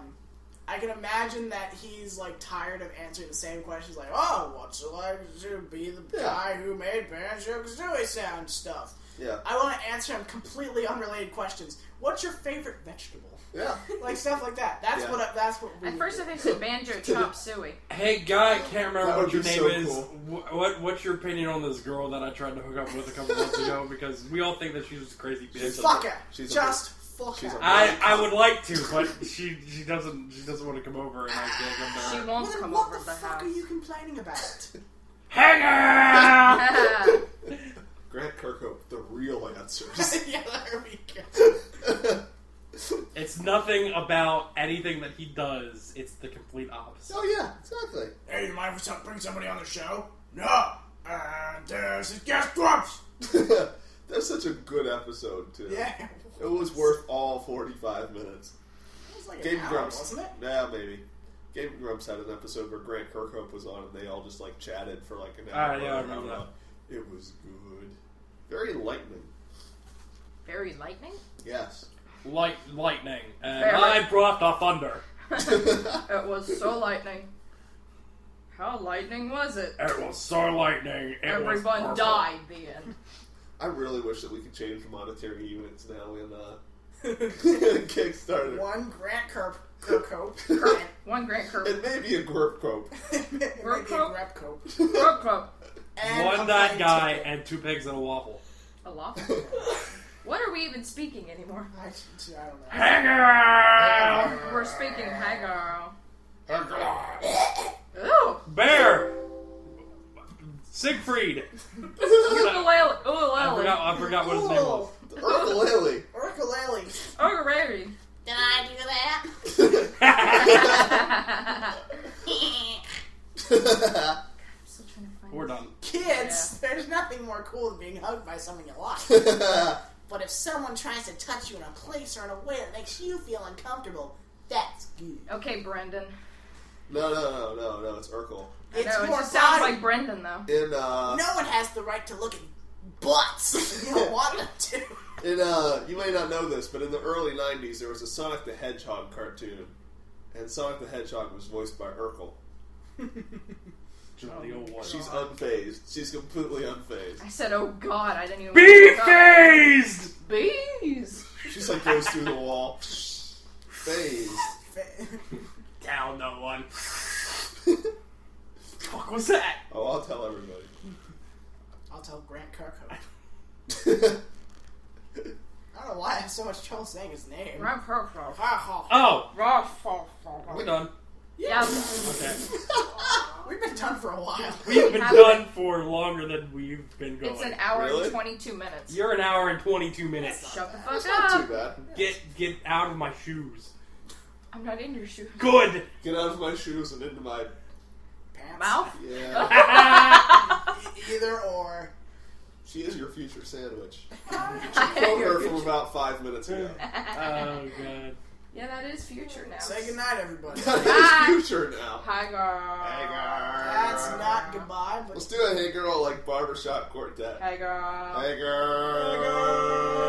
I can imagine that he's like tired of answering the same questions, like, "Oh, what's it like to be the guy who made Banjo-Kazooie sound stuff?" Yeah. I want to answer him completely unrelated questions. What's your favorite vegetable? Yeah. Like stuff like that. That's what. That's what. We At first, I think it's Banjo Chop Suey. Hey, guy, I can't remember That what would your be name so is. cool. What's your opinion on this girl that I tried to hook up with a couple months ago? Because we all think that she's just a crazy bitch. Fuck her. She's Just fuck her. I would like to, but she doesn't want to come over, and I can't come She there. won't come What over the to the fuck house. are you complaining about? Hanger! Grant Kirkhope, the real answers. Yeah, there we go. It's nothing about anything that he does. It's the complete opposite. Oh yeah, exactly. Hey, you mind if we bring somebody on the show? No. And there's his guest drops. That's such a good episode too. Yeah. It was worth all 45 minutes. It was like Game an hour, Grumps, wasn't it? Yeah, maybe. Game Grumps had an episode where Grant Kirkhope was on, and they all just like chatted for like an hour. Yeah, I remember that. It was good, very enlightening. Very lightning? Yes. Lightning. And Very. I brought the thunder. It was so lightning. How lightning was it? It was so lightning. It was Everyone purple. died. The end. I really wish that we could change the monetary units now in Kickstarter. One Grant Kirkhope. One Grant Kirk. It may be a Grip Cope. Grep Cope. Kirk Cope. And One a that plane guy ticket. and 2 pigs and a waffle. A lot. What are we even speaking anymore? I don't know. Hanger! We're speaking Hagar. Ooh. Bear! Siegfried! Ukulele. I forgot what his name was. Urkelele. Urkulele. Ukulele. Did I do that? Still trying to find We're this. done. Kids, there's nothing more cool than being hugged by someone you like. But if someone tries to touch you in a place or in a way that makes you feel uncomfortable, that's good. Okay, Brendan. No, it's Urkel. It's No, it more just sounds body. like Brendan, though. In No one has the right to look at butts. You don't want them to. you may not know this, but in the early 90s there was a Sonic the Hedgehog cartoon. And Sonic the Hedgehog was voiced by Urkel. Just the old one. She's unfazed. She's completely unfazed. I said, oh god, I didn't even Be look up. phased! Bees! She's like goes through the wall. Phased. Down the one. Fuck was that? Oh, I'll tell everybody. I'll tell Grant Kirkhope. I don't know why I have so much trouble saying his name. Oh! We're done. Yeah. Okay. We've been done for a while. We've been done for longer than we've been going. It's an hour Really? and 22 minutes. You're an hour and 22 minutes. Shut the fuck That's not up. too bad. Get out of my shoes. I'm not in your shoes. Good! Get out of my shoes and into my... Pants. Mouth? Yeah. Either or. She is your future sandwich. I Quote her from about 5 minutes ago. Oh, God. Yeah, that is future now. Say goodnight, everybody. That is future now. Hi, girl. Hey, girl. That's not goodbye, but Let's do a Hey Girl like barbershop quartet. Hi, girl. Hey girl.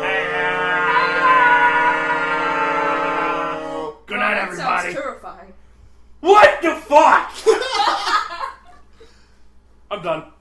Good night, That everybody. sounds terrifying. What the fuck? I'm done.